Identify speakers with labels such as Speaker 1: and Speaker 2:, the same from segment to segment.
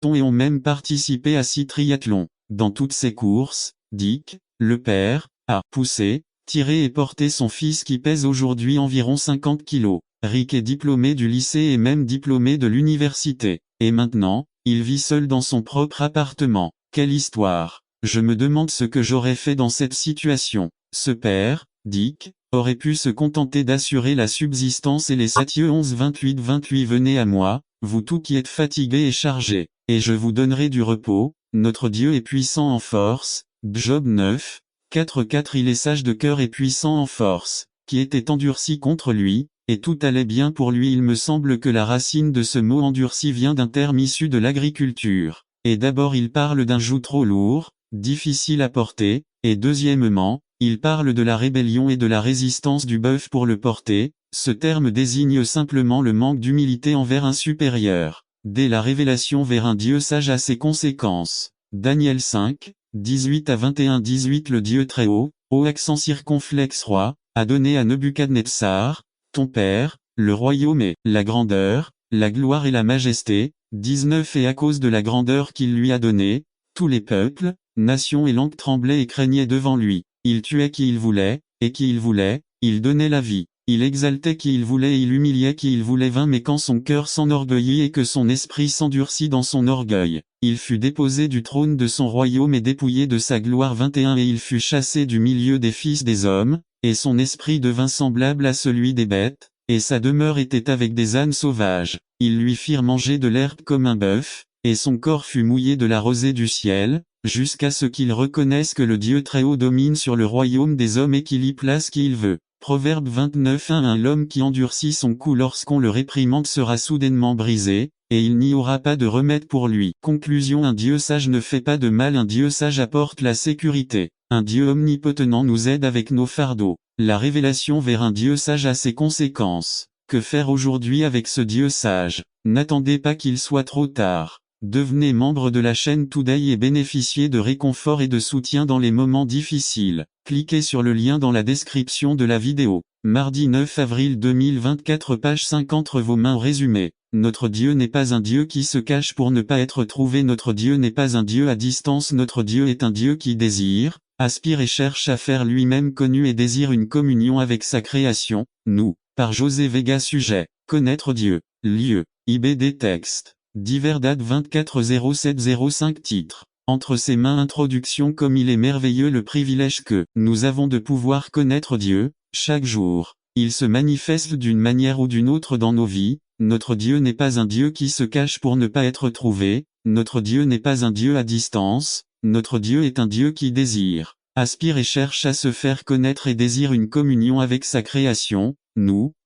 Speaker 1: et ont même participé à 6 triathlons. Dans toutes ces courses, Dick, le père, a poussé, tiré et porté son fils qui pèse aujourd'hui environ 50 kilos. Rick est diplômé du lycée et même diplômé de l'université. Et maintenant, il vit seul dans son propre appartement. Quelle histoire! Je me demande ce que j'aurais fait dans cette situation. Ce père, Dick, aurait pu se contenter d'assurer la subsistance et les 7-11-28-28 venez à moi, vous tous qui êtes fatigués et chargés, et je vous donnerai du repos, notre Dieu est puissant en force, Job 9, 4-4 il est sage de cœur et puissant en force, qui était endurci contre lui, et tout allait bien pour lui il me semble que la racine de ce mot endurci vient d'un terme issu de l'agriculture, et d'abord il parle d'un joug trop lourd, difficile à porter, et deuxièmement, il parle de la rébellion et de la résistance du bœuf pour le porter, ce terme désigne simplement le manque d'humilité envers un supérieur. Dès la révélation vers un Dieu sage a ses conséquences. Daniel 5, 18-21-18 Le Dieu très haut, au accent circonflexe roi, a donné à Nebuchadnezzar, ton père, le royaume et la grandeur, la gloire et la majesté, 19 Et à cause de la grandeur qu'il lui a donnée, tous les peuples, nations et langues tremblaient et craignaient devant lui. Il tuait qui il voulait, et qui il voulait, il donnait la vie. Il exaltait qui il voulait et il humiliait qui il voulait mais quand son cœur s'enorgueillit et que son esprit s'endurcit dans son orgueil, il fut déposé du trône de son royaume et dépouillé de sa gloire 21 Et il fut chassé du milieu des fils des hommes, et son esprit devint semblable à celui des bêtes, et sa demeure était avec des ânes sauvages. Ils lui firent manger de l'herbe comme un bœuf, et son corps fut mouillé de la rosée du ciel, jusqu'à ce qu'il reconnaisse que le Dieu très haut domine sur le royaume des hommes et qu'il y place qui il veut. Proverbe 29:1 L'homme qui endurcit son cou lorsqu'on le réprimande sera soudainement brisé, et il n'y aura pas de remède pour lui. Conclusion Un Dieu sage ne fait pas de mal Un Dieu sage apporte la sécurité. Un Dieu omnipotent nous aide avec nos fardeaux. La révélation vers un Dieu sage a ses conséquences. Que faire aujourd'hui avec ce Dieu sage? N'attendez pas qu'il soit trop tard. Devenez membre de la chaîne Today et bénéficiez de réconfort et de soutien dans les moments difficiles. Cliquez sur le lien dans la description de la vidéo. Mardi 9 avril 2024 page 5 Entre vos mains résumé. Notre Dieu n'est pas un Dieu qui se cache pour ne pas être trouvé. Notre Dieu n'est pas un Dieu à distance. Notre Dieu est un Dieu qui désire, aspire et cherche à faire lui-même connu et désire une communion avec sa création. Nous, par José Vega Sujet. Connaître Dieu. Lieu. IBD Texte. Divers date 24-07-05 Titre. Entre ses mains Introduction Comme il est merveilleux le privilège que nous avons de pouvoir connaître Dieu, chaque jour. Il se manifeste d'une manière ou d'une autre dans nos vies. Notre Dieu n'est pas un Dieu qui se cache pour ne pas être trouvé. Notre Dieu n'est pas un Dieu à distance. Notre Dieu est un Dieu qui désire, aspire et cherche à se faire connaître et désire une communion avec sa création.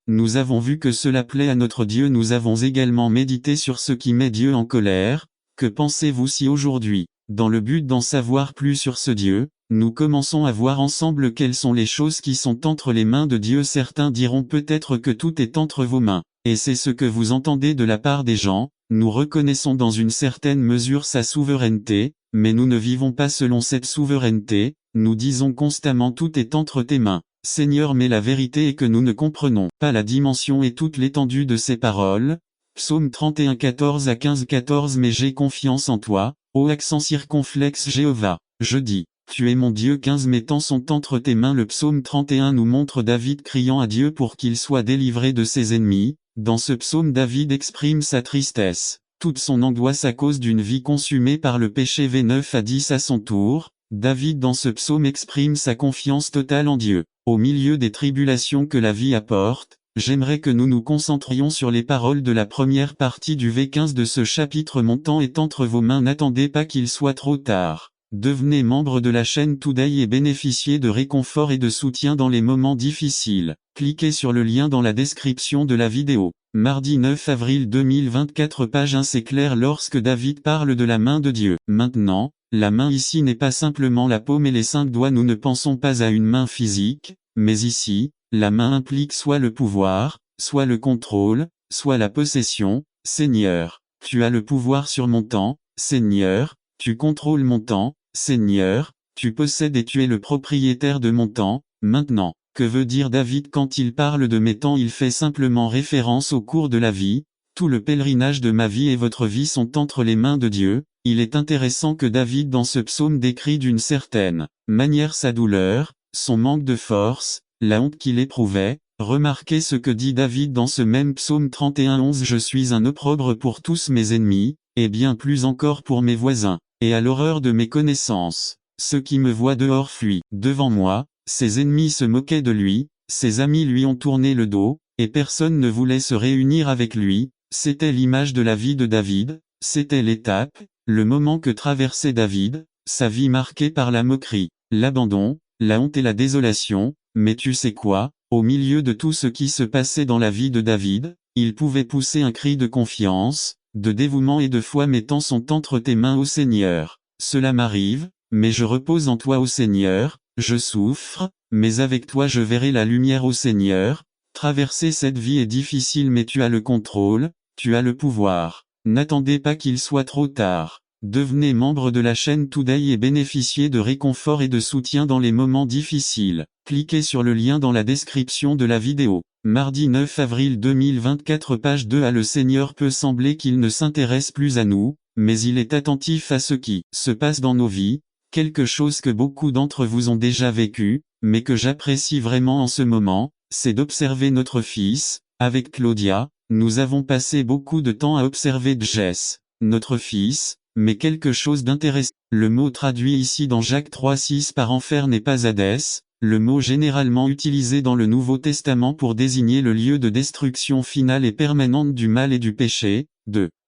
Speaker 1: Nous avons vu que cela plaît à notre Dieu. Nous avons également médité sur ce qui met Dieu en colère. Que pensez-vous si aujourd'hui, dans le but d'en savoir plus sur ce Dieu, nous commençons à voir ensemble quelles sont les choses qui sont entre les mains de Dieu? Certains diront peut-être que tout est entre vos mains, et c'est ce que vous entendez de la part des gens. Nous reconnaissons dans une certaine mesure sa souveraineté, mais nous ne vivons pas selon cette souveraineté. Nous disons constamment tout est entre tes mains, Seigneur, mais la vérité est que nous ne comprenons pas la dimension et toute l'étendue de ces paroles. Psaume 31 14-15 14 Mais j'ai confiance en toi, ô accent circonflexe Jéhovah. Je dis, tu es mon Dieu. 15 Mes temps sont entre tes mains. Le psaume 31 nous montre David criant à Dieu pour qu'il soit délivré de ses ennemis. Dans ce psaume David exprime sa tristesse, toute son angoisse à cause d'une vie consumée par le péché. V9 à 10 À son tour, David dans ce psaume exprime sa confiance totale en Dieu. Au milieu des tribulations que la vie apporte, j'aimerais que nous nous concentrions sur les paroles de la première partie du V15 de ce chapitre. Mon temps est entre vos mains. N'attendez pas qu'il soit trop tard. Devenez membre de la chaîne Today et bénéficiez de réconfort et de soutien dans les moments difficiles. Cliquez sur le lien dans la description de la vidéo. Mardi 9 avril 2024 page 1 C'est clair lorsque David parle de la main de Dieu. Maintenant, la main ici n'est pas simplement la paume et les 5 doigts. Nous ne pensons pas à une main physique, mais ici, la main implique soit le pouvoir, soit le contrôle, soit la possession. Seigneur, tu as le pouvoir sur mon temps. Seigneur, tu contrôles mon temps. Seigneur, tu possèdes et tu es le propriétaire de mon temps. Maintenant, que veut dire David quand il parle de mes temps? Il fait simplement référence au cours de la vie, Tout le pèlerinage de ma vie et votre vie sont entre les mains de Dieu. Il est intéressant que David dans ce psaume décrit d'une certaine manière sa douleur, son manque de force, la honte qu'il éprouvait. Remarquez ce que dit David dans ce même psaume 31:11 Je suis un opprobre pour tous mes ennemis, et bien plus encore pour mes voisins, et à l'horreur de mes connaissances. Ceux qui me voient dehors fuient devant moi, ses ennemis se moquaient de lui, ses amis lui ont tourné le dos, et personne ne voulait se réunir avec lui. C'était l'image de la vie de David, c'était l'étape, le moment que traversait David, sa vie marquée par la moquerie, l'abandon, la honte et la désolation. Mais tu sais quoi, au milieu de tout ce qui se passait dans la vie de David, il pouvait pousser un cri de confiance, de dévouement et de foi mettant son temps entre tes mains ô Seigneur. Cela m'arrive, mais je repose en toi ô Seigneur, je souffre, mais avec toi je verrai la lumière ô Seigneur. Traverser cette vie est difficile mais tu as le contrôle, tu as le pouvoir. N'attendez pas qu'il soit trop tard. Devenez membre de la chaîne Today et bénéficiez de réconfort et de soutien dans les moments difficiles. Cliquez sur le lien dans la description de la vidéo. Mardi 9 avril 2024 page 2 Le Seigneur peut sembler qu'il ne s'intéresse plus à nous, mais il est attentif à ce qui se passe dans nos vies, quelque chose que beaucoup d'entre vous ont déjà vécu, mais que j'apprécie vraiment en ce moment, c'est d'observer notre fils. Avec Claudia, nous avons passé beaucoup de temps à observer Jess, notre fils, mais quelque chose d'intéressant. Le mot traduit ici dans Jacques 3:6 par enfer n'est pas Hadès, le mot généralement utilisé dans le Nouveau Testament pour désigner le lieu de destruction finale et permanente du mal et du péché.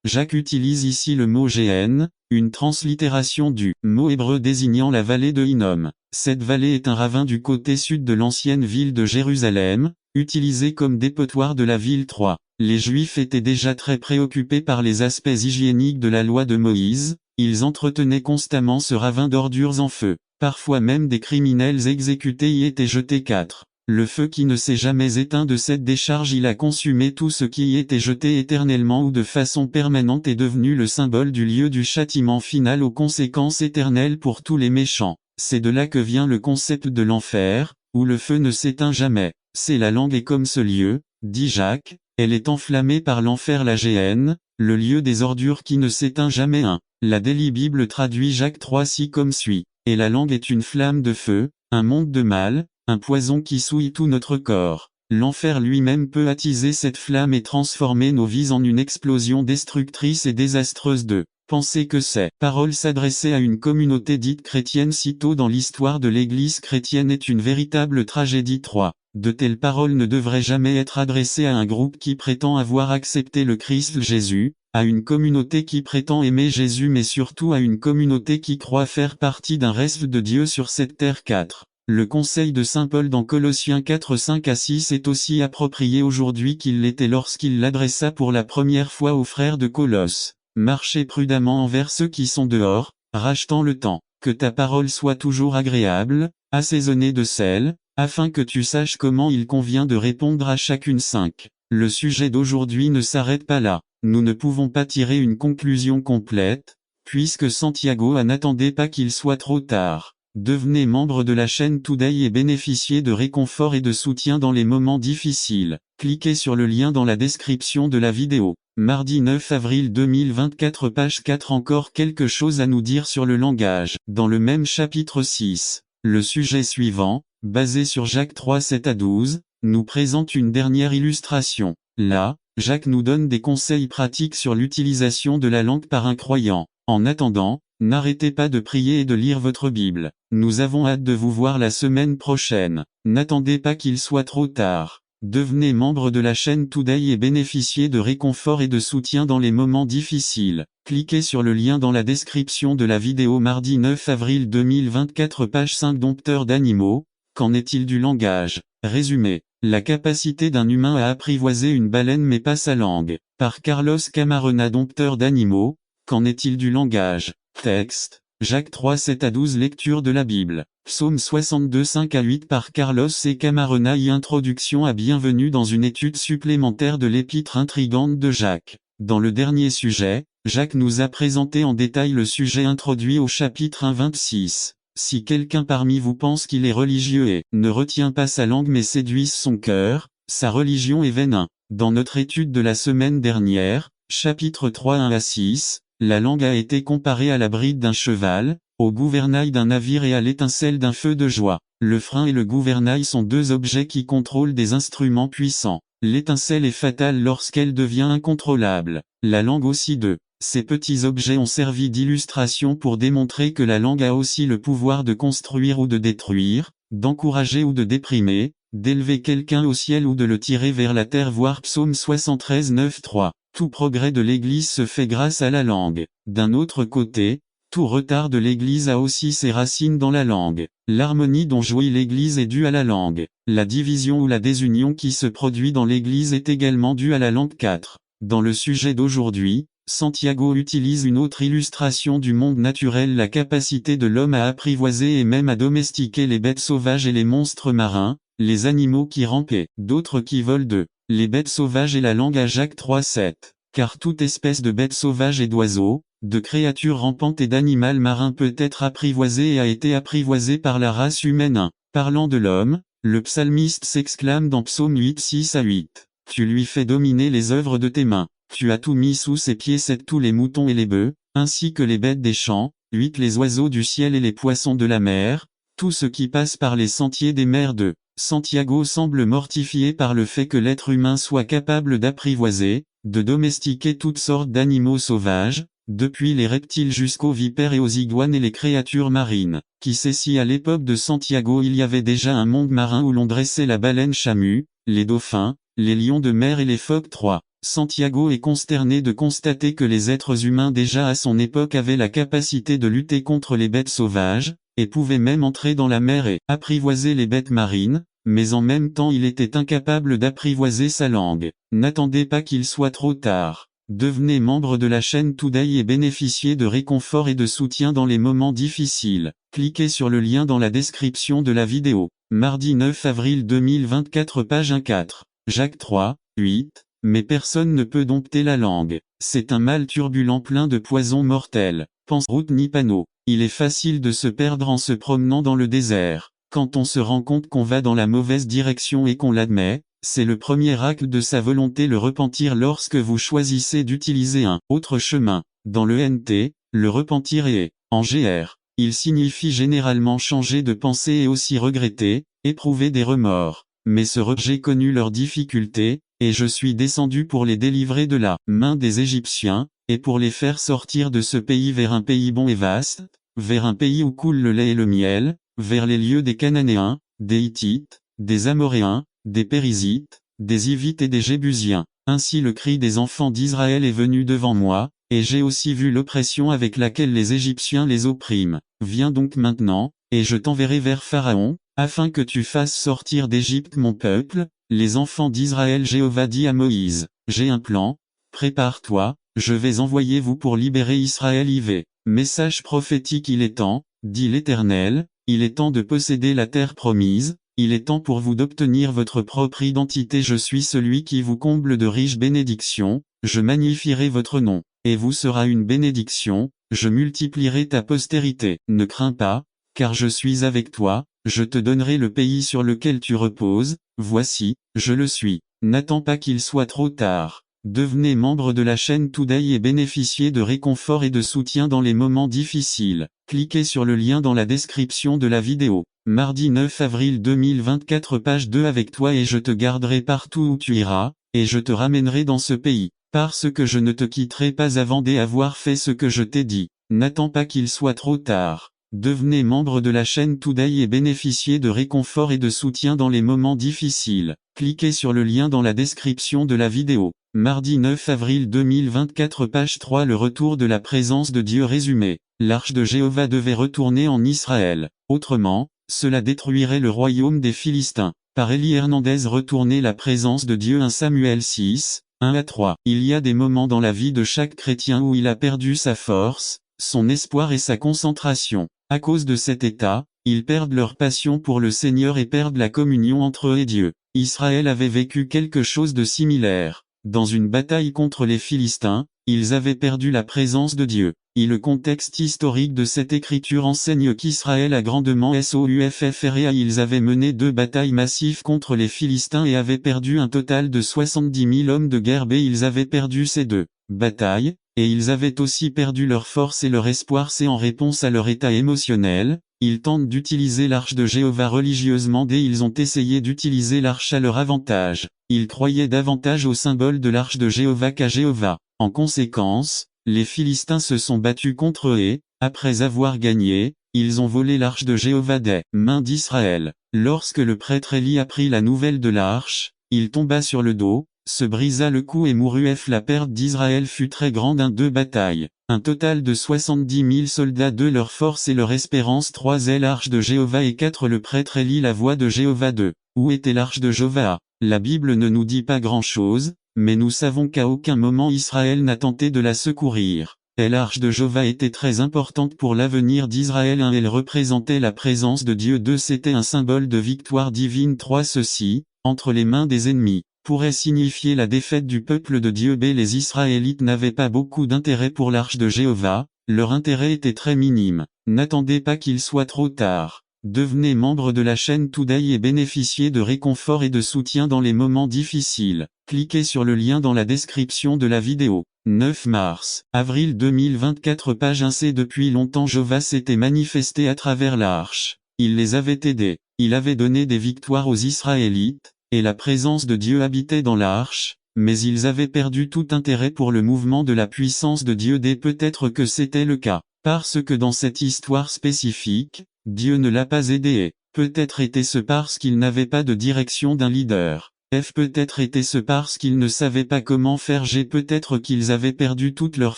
Speaker 1: Jacques utilise ici le mot Géhenne, une translittération du mot hébreu désignant la vallée de Hinnom. Cette vallée est un ravin du côté sud de l'ancienne ville de Jérusalem, utilisé comme dépotoir de la ville 3. Les Juifs étaient déjà très préoccupés par les aspects hygiéniques de la loi de Moïse, ils entretenaient constamment ce ravin d'ordures en feu. Parfois même des criminels exécutés y étaient jetés. 4. Le feu qui ne s'est jamais éteint de cette décharge il a consumé tout ce qui y était jeté éternellement ou de façon permanente est devenu le symbole du lieu du châtiment final aux conséquences éternelles pour tous les méchants. C'est de là que vient le concept de l'enfer, où le feu ne s'éteint jamais. C'est la langue est comme ce lieu, dit Jacques, elle est enflammée par l'enfer la Géhenne, le lieu des ordures qui ne s'éteint jamais. 1. La Daily Bible traduit Jacques 3:6 comme suit. Et la langue est une flamme de feu, un monde de mal, un poison qui souille tout notre corps. L'enfer lui-même peut attiser cette flamme et transformer nos vies en une explosion destructrice et désastreuse. Pensez que ces paroles s'adressaient à une communauté dite chrétienne si tôt dans l'histoire de l'Église chrétienne est une véritable tragédie. 3. De telles paroles ne devraient jamais être adressées à un groupe qui prétend avoir accepté le Christ Jésus, à une communauté qui prétend aimer Jésus mais surtout à une communauté qui croit faire partie d'un reste de Dieu sur cette terre. 4. Le conseil de Saint Paul dans Colossiens 4:5-6 est aussi approprié aujourd'hui qu'il l'était lorsqu'il l'adressa pour la première fois aux frères de Colosse. Marchez prudemment envers ceux qui sont dehors, rachetant le temps. Que ta parole soit toujours agréable, assaisonnée de sel, afin que tu saches comment il convient de répondre à chacune. 5. Le sujet d'aujourd'hui ne s'arrête pas là. Nous ne pouvons pas tirer une conclusion complète, puisque Santiago n'attendait pas qu'il soit trop tard. Devenez membre de la chaîne Today et bénéficiez de réconfort et de soutien dans les moments difficiles. Cliquez sur le lien dans la description de la vidéo. Mardi 9 avril 2024 page 4 Encore quelque chose à nous dire sur le langage. Dans le même chapitre 6, le sujet suivant, basé sur Jacques 3:7-12, nous présente une dernière illustration. Là, Jacques nous donne des conseils pratiques sur l'utilisation de la langue par un croyant. En attendant, n'arrêtez pas de prier et de lire votre Bible. Nous avons hâte de vous voir la semaine prochaine. N'attendez pas qu'il soit trop tard. Devenez membre de la chaîne Today et bénéficiez de réconfort et de soutien dans les moments difficiles. Cliquez sur le lien dans la description de la vidéo. Mardi 9 avril 2024 page 5 Dompteur d'animaux, qu'en est-il du langage? Résumé. La capacité d'un humain à apprivoiser une baleine mais pas sa langue. Par Carlos Camarena Dompteur d'animaux, qu'en est-il du langage? Texte. Jacques 3:7-12 Lecture de la Bible. Psaume 62 5-8 par Carlos et Camarena Introduction à bienvenue dans une étude supplémentaire de l'épître intrigante de Jacques. Dans le dernier sujet, Jacques nous a présenté en détail le sujet introduit au chapitre 1:26. Si quelqu'un parmi vous pense qu'il est religieux et ne retient pas sa langue mais séduise son cœur, Sa religion est vaine. Dans notre étude de la semaine dernière, chapitre 3 1 à 6, la langue a été comparée à la bride d'un cheval, au gouvernail d'un navire et à l'étincelle d'un feu de joie. Le frein et le gouvernail sont deux objets qui contrôlent des instruments puissants. L'étincelle est fatale lorsqu'elle devient incontrôlable. La langue aussi d'eux. Ces petits objets ont servi d'illustration pour démontrer que la langue a aussi le pouvoir de construire ou de détruire, d'encourager ou de déprimer, d'élever quelqu'un au ciel ou de le tirer vers la terre. Voir Psaume 73 9-3. Tout progrès de l'Église se fait grâce à la langue. D'un autre côté, tout retard de l'Église a aussi ses racines dans la langue. L'harmonie dont jouit l'Église est due à la langue. La division ou la désunion qui se produit dans l'Église est également due à la langue. 4. Dans le sujet d'aujourd'hui, Santiago utilise une autre illustration du monde naturel, la capacité de l'homme à apprivoiser et même à domestiquer les bêtes sauvages et les monstres marins, les animaux qui rampent et d'autres qui volent d'eux. Les bêtes sauvages et la langue à Jacques 3:7. Car toute espèce de bête sauvage et d'oiseau, de créatures rampantes et d'animal marin peut être apprivoisée et a été apprivoisée par la race humaine. 1. Parlant de l'homme, le psalmiste s'exclame dans Psaume 8 6-8. Tu lui fais dominer les œuvres de tes mains. Tu as tout mis sous ses pieds, 7. Tous les moutons et les bœufs, ainsi que les bêtes des champs, 8. Les oiseaux du ciel et les poissons de la mer, tout ce qui passe par les sentiers des mers. 2. Santiago semble mortifié par le fait que l'être humain soit capable d'apprivoiser, de domestiquer toutes sortes d'animaux sauvages, depuis les reptiles jusqu'aux vipères et aux iguanes et les créatures marines. Qui sait si à l'époque de Santiago il y avait déjà un monde marin où l'on dressait la baleine chamu, les dauphins, les lions de mer et les phoques. 3. Santiago est consterné de constater que les êtres humains déjà à son époque avaient la capacité de lutter contre les bêtes sauvages, et pouvaient même entrer dans la mer et apprivoiser les bêtes marines, mais en même temps il était incapable d'apprivoiser sa langue. N'attendez pas qu'il soit trop tard. Devenez membre de la chaîne Today et bénéficiez de réconfort et de soutien dans les moments difficiles. Cliquez sur le lien dans la description de la vidéo. Mardi 9 avril 2024, page 1-4. Jacques 3, 8. Mais personne ne peut dompter la langue. C'est un mal turbulent plein de poisons mortels. Pense route ni panneau. Il est facile de se perdre en se promenant dans le désert. Quand on se rend compte qu'on va dans la mauvaise direction et qu'on l'admet, c'est le premier acte de sa volonté, le repentir. Lorsque vous choisissez d'utiliser un autre chemin, dans le NT, le repentir est, en GR, il signifie généralement changer de pensée et aussi regretter, éprouver des remords. Mais ce rejet connut leurs difficultés, et je suis descendu pour les délivrer de la main des Égyptiens, et pour les faire sortir de ce pays vers un pays bon et vaste, vers un pays où coule le lait et le miel, vers les lieux des Cananéens, des Hittites, des Amoréens, des Périsites, des Hivites et des Jébusiens. Ainsi le cri des enfants d'Israël est venu devant moi, et j'ai aussi vu l'oppression avec laquelle les Égyptiens les oppriment. Viens donc maintenant, et je t'enverrai vers Pharaon, afin que tu fasses sortir d'Égypte mon peuple, les enfants d'Israël. Jéhovah dit à Moïse, j'ai un plan, prépare-toi, je vais envoyer vous pour libérer Israël. IV. Message prophétique. Il est temps, dit l'Éternel, il est temps de posséder la terre promise, il est temps pour vous d'obtenir votre propre identité. Je suis celui qui vous comble de riches bénédictions, je magnifierai votre nom, et vous sera une bénédiction, je multiplierai ta postérité. Ne crains pas, car je suis avec toi, je te donnerai le pays sur lequel tu reposes, voici, je le suis. N'attends pas qu'il soit trop tard. Devenez membre de la chaîne Today et bénéficiez de réconfort et de soutien dans les moments difficiles. Cliquez sur le lien dans la description de la vidéo. Mardi 9 avril 2024, page 2. Avec toi et je te garderai partout où tu iras, et je te ramènerai dans ce pays, parce que je ne te quitterai pas avant d'avoir fait ce que je t'ai dit. N'attends pas qu'il soit trop tard. Devenez membre de la chaîne Today et bénéficiez de réconfort et de soutien dans les moments difficiles. Cliquez sur le lien dans la description de la vidéo. Mardi 9 avril 2024, page 3. Le retour de la présence de Dieu. Résumé. L'arche de Jéhovah devait retourner en Israël. Autrement, cela détruirait le royaume des Philistins. Par Élie Hernandez. Retourner la présence de Dieu. 1 Samuel 6, 1-3. Il y a des moments dans la vie de chaque chrétien où il a perdu sa force, son espoir et sa concentration. À cause de cet état, ils perdent leur passion pour le Seigneur et perdent la communion entre eux et Dieu. Israël avait vécu quelque chose de similaire. Dans une bataille contre les Philistins, Ils avaient perdu la présence de Dieu. Et le contexte historique de cette écriture enseigne qu'Israël a grandement souffert. Ils avaient mené 2 batailles massives contre les Philistins et avaient perdu un total de 70 000 hommes de guerre. Ils avaient perdu ces 2 batailles, et ils avaient aussi perdu leur force et leur espoir. C'est en réponse à leur état émotionnel, ils tentent d'utiliser l'arche de Jéhovah religieusement. Ils ont essayé d'utiliser l'arche à leur avantage. Ils croyaient davantage au symbole de l'arche de Jéhovah qu'à Jéhovah. En conséquence, les Philistins se sont battus contre eux et, après avoir gagné, ils ont volé l'arche de Jéhovah des mains d'Israël. Lorsque le prêtre Élie apprit la nouvelle de l'arche, il tomba sur le dos, se brisa le cou et mourut. La perte d'Israël fut très grande. 2 batailles. Un total de 70 000 soldats. 2 leur force et leur espérance. 3 l'arche de Jéhovah et 4 le prêtre Élie la voix de Jéhovah. 2. Où était l'arche de Jéhovah? La Bible ne nous dit pas grand-chose, mais nous savons qu'à aucun moment Israël n'a tenté de la secourir. Et l'arche de Jéhovah était très importante pour l'avenir d'Israël. 1. Elle représentait la présence de Dieu. 2. C'était un symbole de victoire divine. 3. Ceci, entre les mains des ennemis, pourrait signifier la défaite du peuple de Dieu. Les Israélites n'avaient pas beaucoup d'intérêt pour l'arche de Jéhovah, leur intérêt était très minime. N'attendez pas qu'il soit trop tard. Devenez membre de la chaîne Today et bénéficiez de réconfort et de soutien dans les moments difficiles. Cliquez sur le lien dans la description de la vidéo. 9 mars, avril 2024. Page 1c. Depuis longtemps Jéhovah s'était manifesté à travers l'arche. Il les avait aidés. Il avait donné des victoires aux Israélites, et la présence de Dieu habitait dans l'arche, mais ils avaient perdu tout intérêt pour le mouvement de la puissance de Dieu. Peut-être que c'était le cas, parce que dans cette histoire spécifique, Dieu ne l'a pas aidé et, peut-être était-ce parce qu'il n'avait pas de direction d'un leader. Peut-être était-ce parce qu'ils ne savaient pas comment faire. Peut-être qu'ils avaient perdu toute leur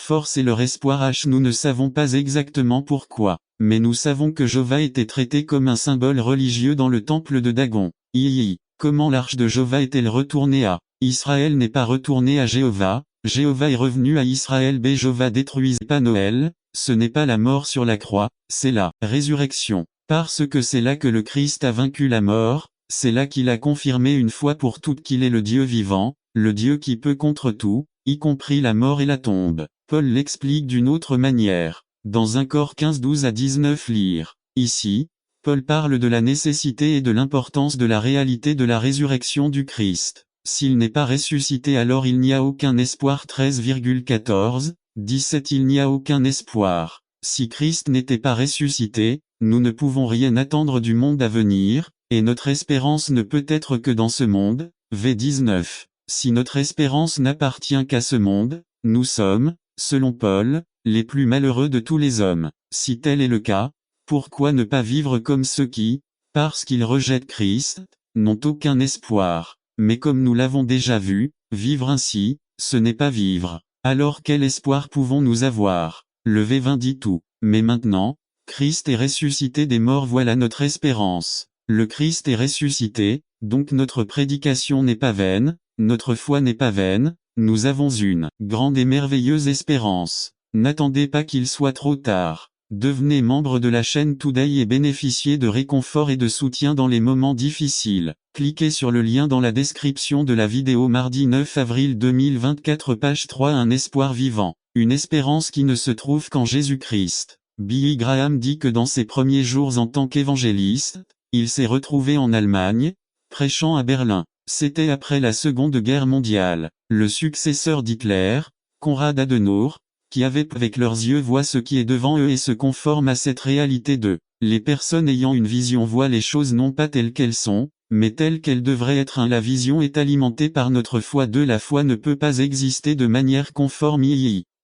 Speaker 1: force et leur espoir. Nous ne savons pas exactement pourquoi, mais nous savons que Jéhovah était traité comme un symbole religieux dans le temple de Dagon. Comment l'arche de Jéhovah est-elle retournée à Israël? N'est pas retournée à Jéhovah, Jéhovah est revenu à Israël. Jéhovah détruisait pas Noël, ce n'est pas la mort sur la croix, c'est la résurrection. Parce que c'est là que le Christ a vaincu la mort, c'est là qu'il a confirmé une fois pour toutes qu'il est le Dieu vivant, le Dieu qui peut contre tout, y compris la mort et la tombe. Paul l'explique d'une autre manière. Dans 1 Cor 15-12-19 lire. Ici, Paul parle de la nécessité et de l'importance de la réalité de la résurrection du Christ. S'il n'est pas ressuscité, alors il n'y a aucun espoir. 13,14-17 Il n'y a aucun espoir. Si Christ n'était pas ressuscité, nous ne pouvons rien attendre du monde à venir, et notre espérance ne peut être que dans ce monde. V19. Si notre espérance n'appartient qu'à ce monde, nous sommes, selon Paul, les plus malheureux de tous les hommes. Si tel est le cas, pourquoi ne pas vivre comme ceux qui, parce qu'ils rejettent Christ, n'ont aucun espoir? Mais comme nous l'avons déjà vu, vivre ainsi, ce n'est pas vivre. Alors quel espoir pouvons-nous avoir? Le V20 dit tout. Mais maintenant, Christ est ressuscité des morts, voilà notre espérance. Le Christ est ressuscité, donc notre prédication n'est pas vaine, notre foi n'est pas vaine, nous avons une grande et merveilleuse espérance. N'attendez pas qu'il soit trop tard. Devenez membre de la chaîne Today et bénéficiez de réconfort et de soutien dans les moments difficiles. Cliquez sur le lien dans la description de la vidéo. Mardi 9 avril 2024 page 3 Un espoir vivant. Une espérance qui ne se trouve qu'en Jésus-Christ. Billy Graham dit que dans ses premiers jours en tant qu'évangéliste, il s'est retrouvé en Allemagne, prêchant à Berlin. C'était après la Seconde Guerre mondiale. Le successeur d'Hitler, Konrad Adenauer, qui avec leurs yeux voient ce qui est devant eux et se conforment à cette réalité d'eux. Les personnes ayant une vision voient les choses non pas telles qu'elles sont, mais telles qu'elles devraient être. La vision est alimentée par notre foi. La foi ne peut pas exister de manière conforme.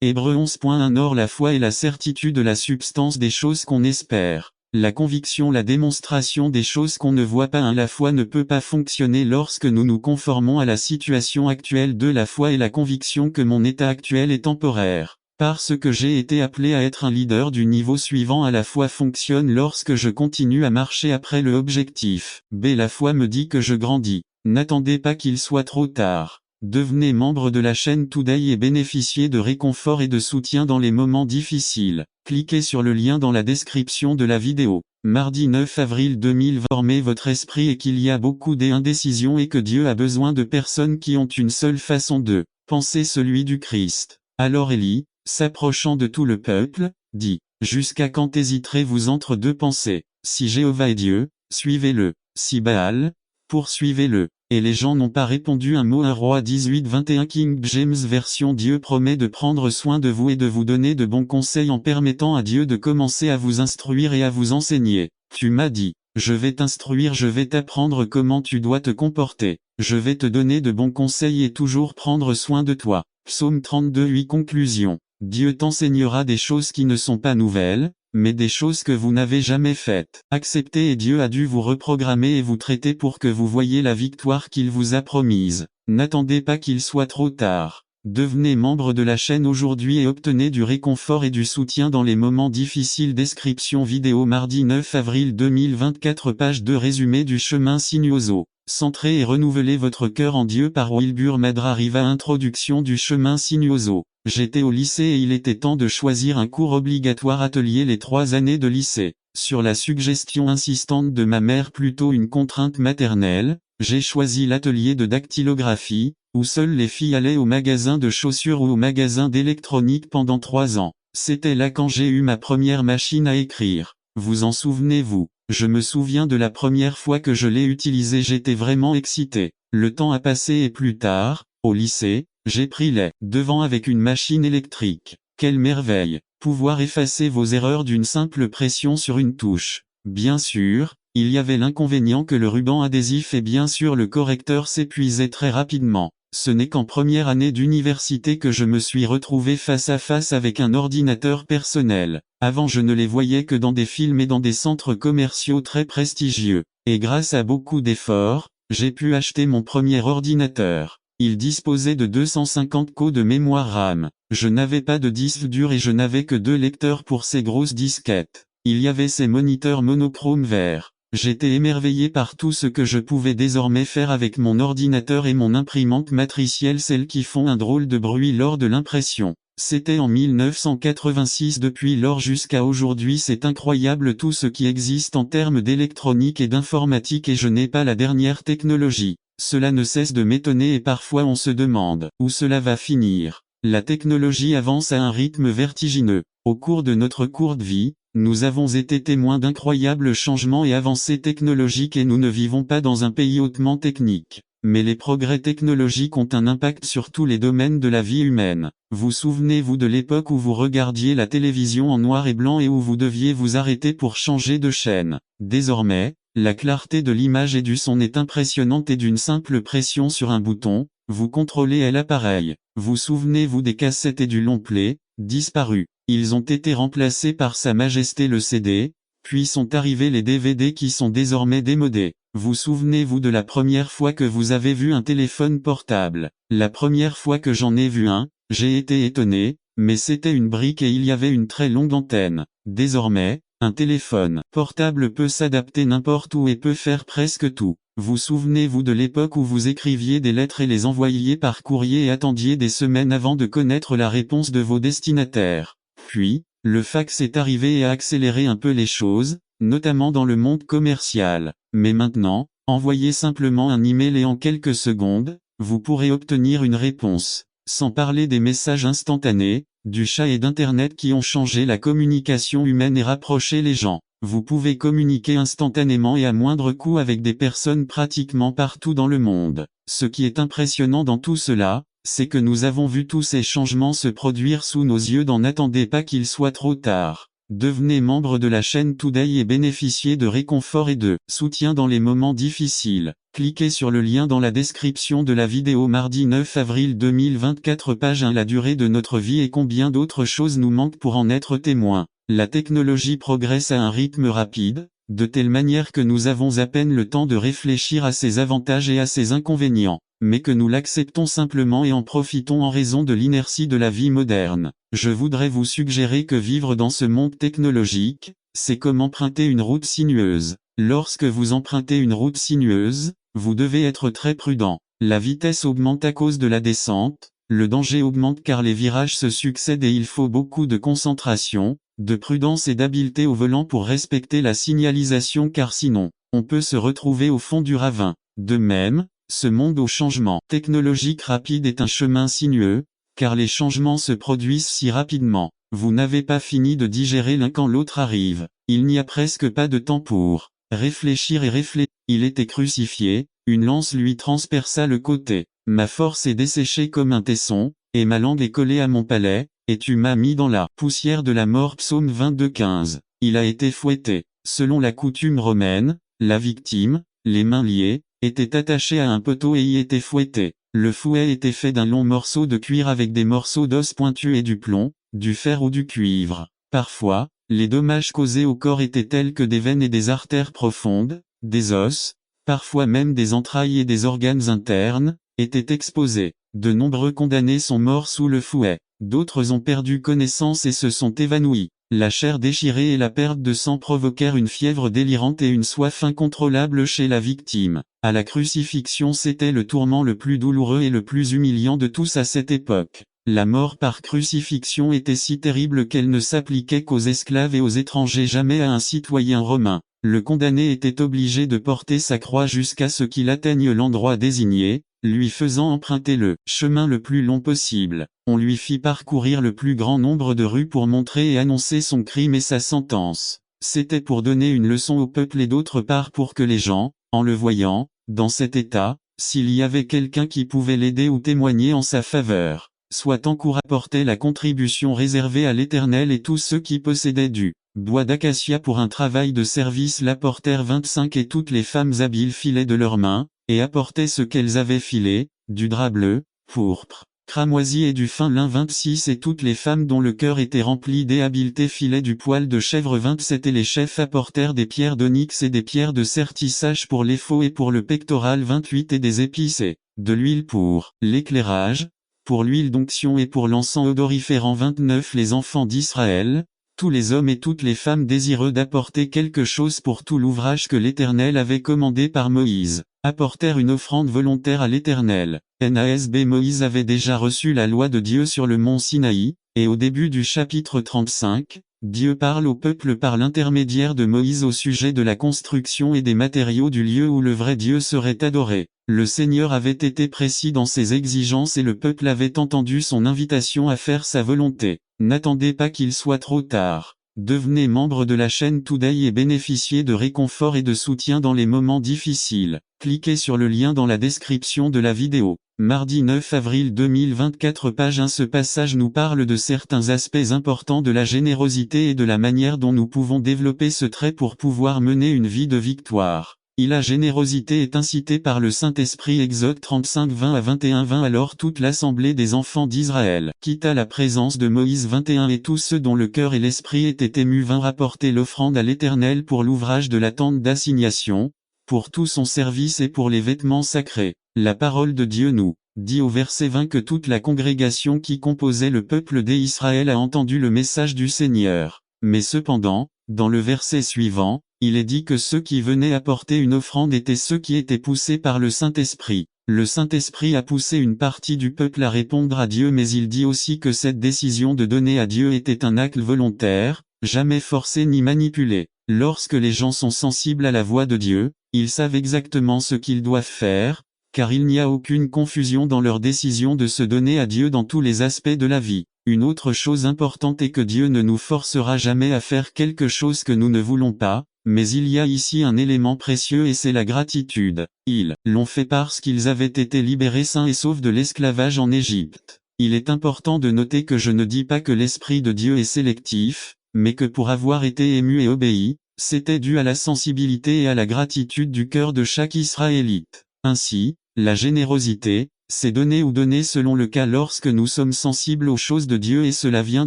Speaker 1: Hébreux 11.1 Or la foi est la certitude de la substance des choses qu'on espère. La conviction, la démonstration des choses qu'on ne voit pas. La foi ne peut pas fonctionner lorsque nous nous conformons à la situation actuelle. La foi est la conviction que mon état actuel est temporaire. Parce que j'ai été appelé à être un leader du niveau suivant. La foi fonctionne lorsque je continue à marcher après le objectif. La foi me dit que je grandis. N'attendez pas qu'il soit trop tard. Devenez membre de la chaîne Today et bénéficiez de réconfort et de soutien dans les moments difficiles. Cliquez sur le lien dans la description de la vidéo. Mardi 9 avril 2020 Formez votre esprit et qu'il y a beaucoup d'indécisions et que Dieu a besoin de personnes qui ont une seule façon de penser, celui du Christ. Alors Élie, s'approchant de tout le peuple, dit, « Jusqu'à quand hésiterez-vous entre deux pensées? Si Jéhovah est Dieu, suivez-le. Si Baal, poursuivez-le. » Et les gens n'ont pas répondu un mot. 1 Roi 18-21 King James version. Dieu promet de prendre soin de vous et de vous donner de bons conseils en permettant à Dieu de commencer à vous instruire et à vous enseigner. Tu m'as dit, je vais t'instruire, je vais t'apprendre comment tu dois te comporter. Je vais te donner de bons conseils et toujours prendre soin de toi. Psaume 32:8 Conclusion. Dieu t'enseignera des choses qui ne sont pas nouvelles, mais des choses que vous n'avez jamais faites. Acceptez et Dieu a dû vous reprogrammer et vous traiter pour que vous voyiez la victoire qu'il vous a promise. N'attendez pas qu'il soit trop tard. Devenez membre de la chaîne aujourd'hui et obtenez du réconfort et du soutien dans les moments difficiles. Description vidéo mardi 9 avril 2024 Page 2 Résumé du chemin sinuoso. Centrez et renouvelez votre cœur en Dieu par Wilbur Madra Riva. Introduction du chemin sinuoso. J'étais au lycée et il était temps de choisir un cours obligatoire atelier les 3 années de lycée. Sur la suggestion insistante de ma mère, plutôt une contrainte maternelle, j'ai choisi l'atelier de dactylographie, où seules les filles allaient au magasin de chaussures ou au magasin d'électronique pendant 3 ans. C'était là quand j'ai eu ma première machine à écrire. Vous en souvenez-vous? Je me souviens de la première fois que je l'ai utilisée, j'étais vraiment excité. Le temps a passé et plus tard, au lycée, j'ai pris les devants avec une machine électrique. Quelle merveille! Pouvoir effacer vos erreurs d'une simple pression sur une touche. Bien sûr, il y avait l'inconvénient que le ruban adhésif et bien sûr le correcteur s'épuisaient très rapidement. Ce n'est qu'en première année d'université que je me suis retrouvé face à face avec un ordinateur personnel. Avant je ne les voyais que dans des films et dans des centres commerciaux très prestigieux. Et grâce à beaucoup d'efforts, j'ai pu acheter mon premier ordinateur. Il disposait de 250 Co de mémoire RAM. Je n'avais pas de disque dur et je n'avais que 2 lecteurs pour ces grosses disquettes. Il y avait ces moniteurs monochromes verts. J'étais émerveillé par tout ce que je pouvais désormais faire avec mon ordinateur et mon imprimante matricielle, celles qui font un drôle de bruit lors de l'impression. C'était en 1986. Depuis lors jusqu'à aujourd'hui, c'est incroyable tout ce qui existe en termes d'électronique et d'informatique et je n'ai pas la dernière technologie. Cela ne cesse de m'étonner et parfois on se demande où cela va finir. La technologie avance à un rythme vertigineux. Au cours de notre courte vie, nous avons été témoins d'incroyables changements et avancées technologiques et nous ne vivons pas dans un pays hautement technique. Mais les progrès technologiques ont un impact sur tous les domaines de la vie humaine. Vous souvenez-vous de l'époque où vous regardiez la télévision en noir et blanc et où vous deviez vous arrêter pour changer de chaîne? Désormais, la clarté de l'image et du son est impressionnante et d'une simple pression sur un bouton, vous contrôlez l'appareil. Vous souvenez-vous des cassettes et du long play, disparus? Ils ont été remplacés par Sa Majesté le CD, puis sont arrivés les DVD qui sont désormais démodés. Vous souvenez-vous de la première fois que vous avez vu un téléphone portable? La première fois que j'en ai vu un, j'ai été étonné, mais c'était une brique et il y avait une très longue antenne. Désormais, un téléphone portable peut s'adapter n'importe où et peut faire presque tout. Vous souvenez-vous de l'époque où vous écriviez des lettres et les envoyiez par courrier et attendiez des semaines avant de connaître la réponse de vos destinataires? Puis, le fax est arrivé et a accéléré un peu les choses, notamment dans le monde commercial. Mais maintenant, envoyez simplement un email et en quelques secondes, vous pourrez obtenir une réponse. Sans parler des messages instantanés, du chat et d'Internet qui ont changé la communication humaine et rapproché les gens. Vous pouvez communiquer instantanément et à moindre coût avec des personnes pratiquement partout dans le monde. Ce qui est impressionnant dans tout cela, c'est que nous avons vu tous ces changements se produire sous nos yeux. N'attendez pas qu'il soit trop tard. Devenez membre de la chaîne Today et bénéficiez de réconfort et de soutien dans les moments difficiles. Cliquez sur le lien dans la description de la vidéo mardi 9 avril 2024 page 1 La durée de notre vie et combien d'autres choses nous manquent pour en être témoins. La technologie progresse à un rythme rapide, de telle manière que nous avons à peine le temps de réfléchir à ses avantages et à ses inconvénients, mais que nous l'acceptons simplement et en profitons en raison de l'inertie de la vie moderne. Je voudrais vous suggérer que vivre dans ce monde technologique, c'est comme emprunter une route sinueuse. Lorsque vous empruntez une route sinueuse, vous devez être très prudent. La vitesse augmente à cause de la descente, le danger augmente car les virages se succèdent et il faut beaucoup de concentration, de prudence et d'habileté au volant pour respecter la signalisation car sinon, on peut se retrouver au fond du ravin. De même, ce monde au changement technologique rapide est un chemin sinueux, car les changements se produisent si rapidement. Vous n'avez pas fini de digérer l'un quand l'autre arrive. Il n'y a presque pas de temps pour réfléchir et réfléchir. Il était crucifié, une lance lui transperça le côté. Ma force est desséchée comme un tesson, et ma langue est collée à mon palais, et tu m'as mis dans la poussière de la mort. Psaume 22:15. Il a été fouetté. Selon la coutume romaine, la victime, les mains liées, était attachée à un poteau et y était fouettée. Le fouet était fait d'un long morceau de cuir avec des morceaux d'os pointus et du plomb, du fer ou du cuivre. Parfois, les dommages causés au corps étaient tels que des veines et des artères profondes, des os, parfois même des entrailles et des organes internes, étaient exposés. De nombreux condamnés sont morts sous le fouet. D'autres ont perdu connaissance et se sont évanouis. La chair déchirée et la perte de sang provoquèrent une fièvre délirante et une soif incontrôlable chez la victime. À la crucifixion, c'était le tourment le plus douloureux et le plus humiliant de tous à cette époque. La mort par crucifixion était si terrible qu'elle ne s'appliquait qu'aux esclaves et aux étrangers, jamais à un citoyen romain. Le condamné était obligé de porter sa croix jusqu'à ce qu'il atteigne l'endroit désigné, lui faisant emprunter le chemin le plus long possible. On lui fit parcourir le plus grand nombre de rues pour montrer et annoncer son crime et sa sentence. C'était pour donner une leçon au peuple et d'autre part pour que les gens, en le voyant, dans cet état, s'il y avait quelqu'un qui pouvait l'aider ou témoigner en sa faveur, soit encouragé à apporter la contribution réservée à l'Éternel, et tous ceux qui possédaient du bois d'acacia pour un travail de service l'apportèrent 25, et toutes les femmes habiles filaient de leurs mains, et apportaient ce qu'elles avaient filé, du drap bleu, pourpre, cramoisi et du fin lin 26, et toutes les femmes dont le cœur était rempli des habiletés filaient du poil de chèvre 27, et les chefs apportèrent des pierres d'onyx et des pierres de sertissage pour les faux et pour le pectoral 28, et des épices et de l'huile pour l'éclairage, pour l'huile d'onction et pour l'encens odoriférant 29. Les enfants d'Israël, tous les hommes et toutes les femmes désireux d'apporter quelque chose pour tout l'ouvrage que l'Éternel avait commandé par Moïse, apportèrent une offrande volontaire à l'Éternel. NASB. Moïse avait déjà reçu la loi de Dieu sur le mont Sinaï, et au début du chapitre 35, Dieu parle au peuple par l'intermédiaire de Moïse au sujet de la construction et des matériaux du lieu où le vrai Dieu serait adoré. Le Seigneur avait été précis dans ses exigences et le peuple avait entendu son invitation à faire sa volonté. N'attendez pas qu'il soit trop tard. Devenez membre de la chaîne Today et bénéficiez de réconfort et de soutien dans les moments difficiles. Cliquez sur le lien dans la description de la vidéo. Mardi 9 avril 2024, page 1. Ce passage nous parle de certains aspects importants de la générosité et de la manière dont nous pouvons développer ce trait pour pouvoir mener une vie de victoire. La générosité est incitée par le Saint-Esprit. Exode 35, 20 à 21, 20. Alors toute l'assemblée des enfants d'Israël quitta la présence de Moïse 21, et tous ceux dont le cœur et l'esprit étaient émus vinrent rapporter l'offrande à l'Éternel pour l'ouvrage de la tente d'assignation, pour tout son service et pour les vêtements sacrés. La parole de Dieu nous dit au verset 20 que toute la congrégation qui composait le peuple d'Israël a entendu le message du Seigneur. Mais cependant, dans le verset suivant, il est dit que ceux qui venaient apporter une offrande étaient ceux qui étaient poussés par le Saint-Esprit. Le Saint-Esprit a poussé une partie du peuple à répondre à Dieu, mais il dit aussi que cette décision de donner à Dieu était un acte volontaire, jamais forcé ni manipulé. Lorsque les gens sont sensibles à la voix de Dieu, ils savent exactement ce qu'ils doivent faire, car il n'y a aucune confusion dans leur décision de se donner à Dieu dans tous les aspects de la vie. Une autre chose importante est que Dieu ne nous forcera jamais à faire quelque chose que nous ne voulons pas, mais il y a ici un élément précieux et c'est la gratitude. Ils l'ont fait parce qu'ils avaient été libérés sains et saufs de l'esclavage en Égypte. Il est important de noter que je ne dis pas que l'Esprit de Dieu est sélectif, mais que pour avoir été ému et obéi, c'était dû à la sensibilité et à la gratitude du cœur de chaque Israélite. Ainsi, la générosité, c'est donner ou donner selon le cas lorsque nous sommes sensibles aux choses de Dieu et cela vient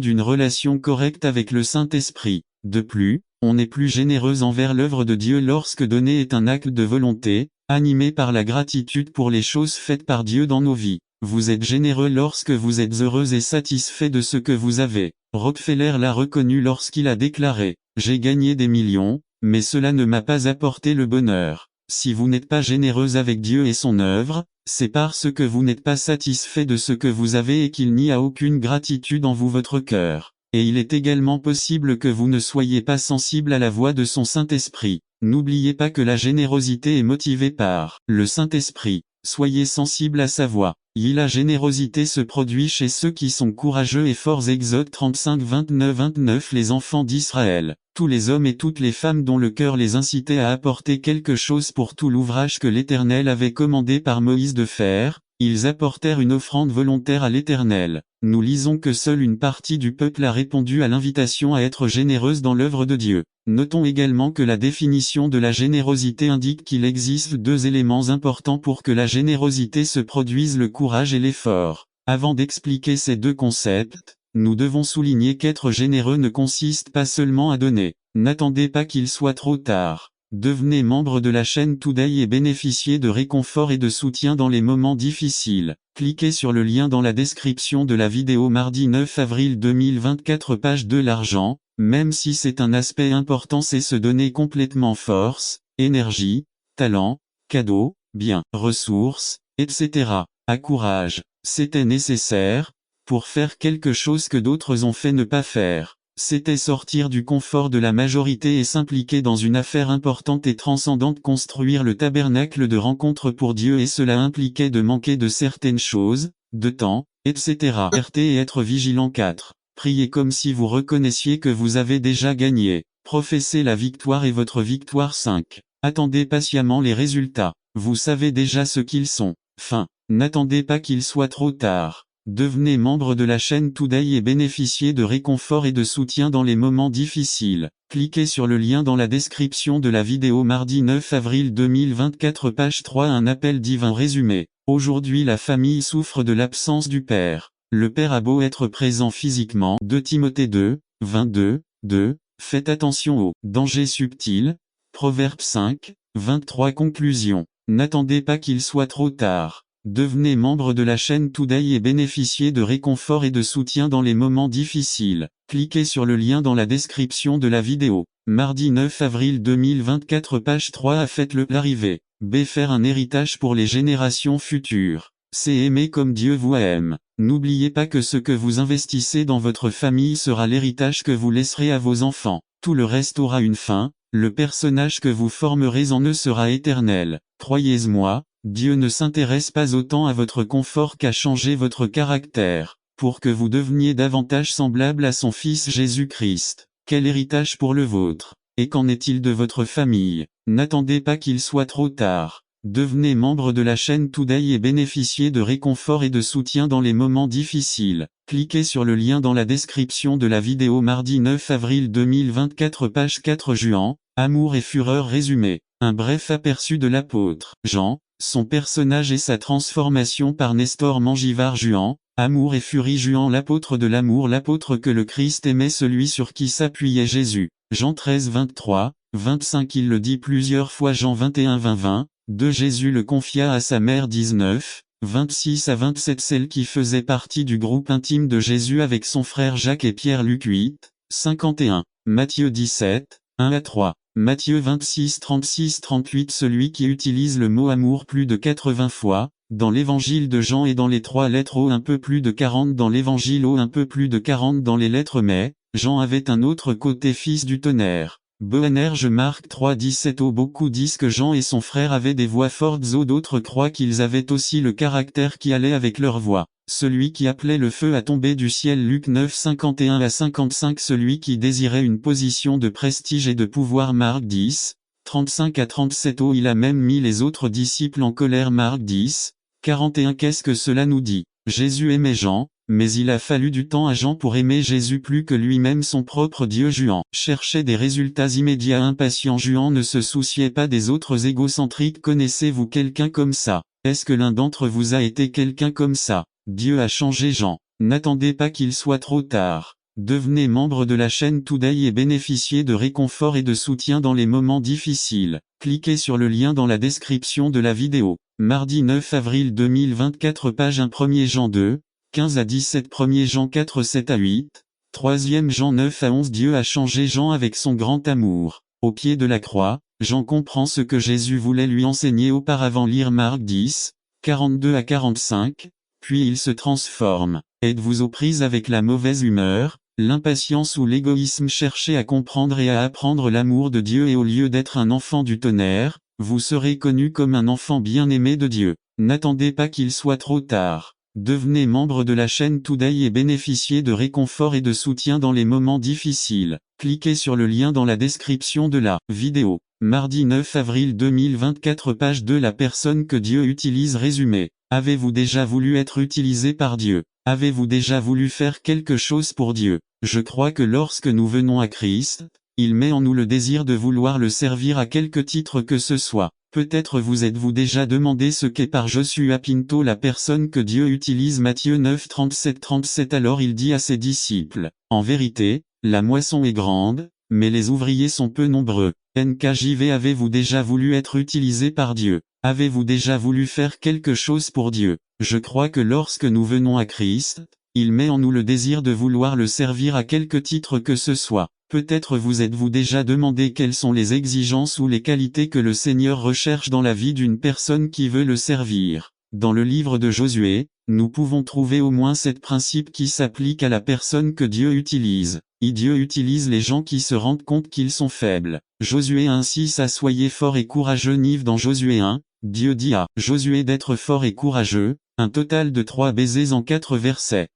Speaker 1: d'une relation correcte avec le Saint-Esprit. De plus, on est plus généreux envers l'œuvre de Dieu lorsque donner est un acte de volonté, animé par la gratitude pour les choses faites par Dieu dans nos vies. Vous êtes généreux lorsque vous êtes heureux et satisfait de ce que vous avez. Rockefeller l'a reconnu lorsqu'il a déclaré « J'ai gagné des millions, mais cela ne m'a pas apporté le bonheur ». Si vous n'êtes pas généreux avec Dieu et son œuvre, c'est parce que vous n'êtes pas satisfait de ce que vous avez et qu'il n'y a aucune gratitude en vous votre cœur. Et il est également possible que vous ne soyez pas sensible à la voix de son Saint-Esprit. N'oubliez pas que la générosité est motivée par le Saint-Esprit. Soyez sensibles à sa voix. La générosité se produit chez ceux qui sont courageux et forts. Exode 35 29 Les enfants d'Israël, tous les hommes et toutes les femmes dont le cœur les incitait à apporter quelque chose pour tout l'ouvrage que l'Éternel avait commandé par Moïse de faire, ils apportèrent une offrande volontaire à l'Éternel. Nous lisons que seule une partie du peuple a répondu à l'invitation à être généreuse dans l'œuvre de Dieu. Notons également que la définition de la générosité indique qu'il existe deux éléments importants pour que la générosité se produise: le courage et l'effort. Avant d'expliquer ces deux concepts, nous devons souligner qu'être généreux ne consiste pas seulement à donner. N'attendez pas qu'il soit trop tard. Devenez membre de la chaîne Today et bénéficiez de réconfort et de soutien dans les moments difficiles. Cliquez sur le lien dans la description de la vidéo. Mardi 9 avril 2024, page 2. L'argent, même si c'est un aspect important, c'est se donner complètement force, énergie, talent, cadeaux, biens, ressources, etc. à courage. C'était nécessaire pour faire quelque chose que d'autres ont fait ne pas faire. C'était sortir du confort de la majorité et s'impliquer dans une affaire importante et transcendante: construire le tabernacle de rencontre pour Dieu, et cela impliquait de manquer de certaines choses, de temps, etc. Et être vigilant. 4. Priez comme si vous reconnaissiez que vous avez déjà gagné. Professez la victoire et votre victoire. 5. Attendez patiemment les résultats. Vous savez déjà ce qu'ils sont. Fin. N'attendez pas qu'il soit trop tard. Devenez membre de la chaîne Today et bénéficiez de réconfort et de soutien dans les moments difficiles. Cliquez sur le lien dans la description de la vidéo. Mardi 9 avril 2024, page 3. Un appel divin. Résumé. Aujourd'hui, la famille souffre de l'absence du père. Le père a beau être présent physiquement. 2 Timothée 2, 22, 2. Faites attention aux dangers subtils. Proverbe 5, 23. Conclusion. N'attendez pas qu'il soit trop tard. Devenez membre de la chaîne Today et bénéficiez de réconfort et de soutien dans les moments difficiles. Cliquez sur le lien dans la description de la vidéo. Mardi 9 avril 2024, page 3. A. Faites-le arriver. B. Faire un héritage pour les générations futures. C. Aimer comme Dieu vous aime. N'oubliez pas que ce que vous investissez dans votre famille sera l'héritage que vous laisserez à vos enfants. Tout le reste aura une fin. Le personnage que vous formerez en eux sera éternel. Croyez-moi, Dieu ne s'intéresse pas autant à votre confort qu'à changer votre caractère, pour que vous deveniez davantage semblable à son Fils Jésus-Christ. Quel héritage pour le vôtre? Et qu'en est-il de votre famille? N'attendez pas qu'il soit trop tard. Devenez membre de la chaîne Today et bénéficiez de réconfort et de soutien dans les moments difficiles. Cliquez sur le lien dans la description de la vidéo. Mardi 9 avril 2024, page 4. Juan, amour et fureur. Résumé. Un bref aperçu de l'apôtre Jean, son personnage et sa transformation par Nestor Mangivard. Juan, amour et furie. Juan, l'apôtre de l'amour, l'apôtre que le Christ aimait, celui sur qui s'appuyait Jésus. Jean 13 23, 25. Il le dit plusieurs fois. Jean 21 20. Jésus le confia à sa mère. 19, 26 à 27. Celle qui faisait partie du groupe intime de Jésus avec son frère Jacques et Pierre. Luc 8, 51. Matthieu 17, 1 à 3. Matthieu 26 36 38. Celui qui utilise le mot amour plus de 80 fois, dans l'évangile de Jean, et dans les 3 lettres O un peu plus de 40 dans l'évangile O, un peu plus de 40 dans les lettres mais, Jean avait un autre côté fils du tonnerre. Boanerges. Marc 3 17. Beaucoup disent que Jean et son frère avaient des voix fortes. D'autres croient qu'ils avaient aussi le caractère qui allait avec leur voix. Celui qui appelait le feu à tomber du ciel. Luc 9 51 à 55. Celui qui désirait une position de prestige et de pouvoir. Marc 10, 35 à 37. Il a même mis les autres disciples en colère. Marc 10, 41. Qu'est-ce que cela nous dit? Jésus aimait Jean, mais il a fallu du temps à Jean pour aimer Jésus plus que lui-même son propre Dieu. Juan cherchait des résultats immédiats, impatient. Juan ne se souciait pas des autres, égocentriques. Connaissez-vous quelqu'un comme ça? Est-ce que l'un d'entre vous a été quelqu'un comme ça? Dieu a changé Jean. N'attendez pas qu'il soit trop tard. Devenez membre de la chaîne Today et bénéficiez de réconfort et de soutien dans les moments difficiles. Cliquez sur le lien dans la description de la vidéo. Mardi 9 avril 2024, page 1. 1er Jean 2, 15 à 17. 1er Jean 4 7 à 8. 3e Jean 9 à 11. Dieu a changé Jean avec son grand amour. Au pied de la croix, Jean comprend ce que Jésus voulait lui enseigner auparavant. Lire Marc 10, 42 à 45. Puis il se transforme. Êtes-vous aux prises avec la mauvaise humeur, l'impatience ou l'égoïsme? Cherchez à comprendre et à apprendre l'amour de Dieu, et au lieu d'être un enfant du tonnerre, vous serez connu comme un enfant bien-aimé de Dieu. N'attendez pas qu'il soit trop tard. Devenez membre de la chaîne Today et bénéficiez de réconfort et de soutien dans les moments difficiles. Cliquez sur le lien dans la description de la vidéo. Mardi 9 avril 2024 page 2 La personne que Dieu utilise résumé. Avez-vous déjà voulu être utilisé par Dieu? Avez-vous déjà voulu faire quelque chose pour Dieu? Je crois que lorsque nous venons à Christ, il met en nous le désir de vouloir le servir à quelque titre que ce soit. Peut-être vous êtes-vous déjà demandé ce qu'est par Joshua Pinto la personne que Dieu utilise Matthieu 9 37 Alors il dit à ses disciples, en vérité, la moisson est grande, mais les ouvriers sont peu nombreux. NKJV Avez-vous déjà voulu être utilisé par Dieu? Avez-vous déjà voulu faire quelque chose pour Dieu? Je crois que lorsque nous venons à Christ, il met en nous le désir de vouloir le servir à quelque titre que ce soit. Peut-être vous êtes-vous déjà demandé quelles sont les exigences ou les qualités que le Seigneur recherche dans la vie d'une personne qui veut le servir. Dans le livre de Josué, nous pouvons trouver au moins 7 principes qui s'appliquent à la personne que Dieu utilise. Et Dieu utilise les gens qui se rendent compte qu'ils sont faibles. Josué 1:6 Soyez fort et courageux. Nive dans Josué 1, Dieu dit à Josué d'être fort et courageux, un total de 3 baisers en 4 versets.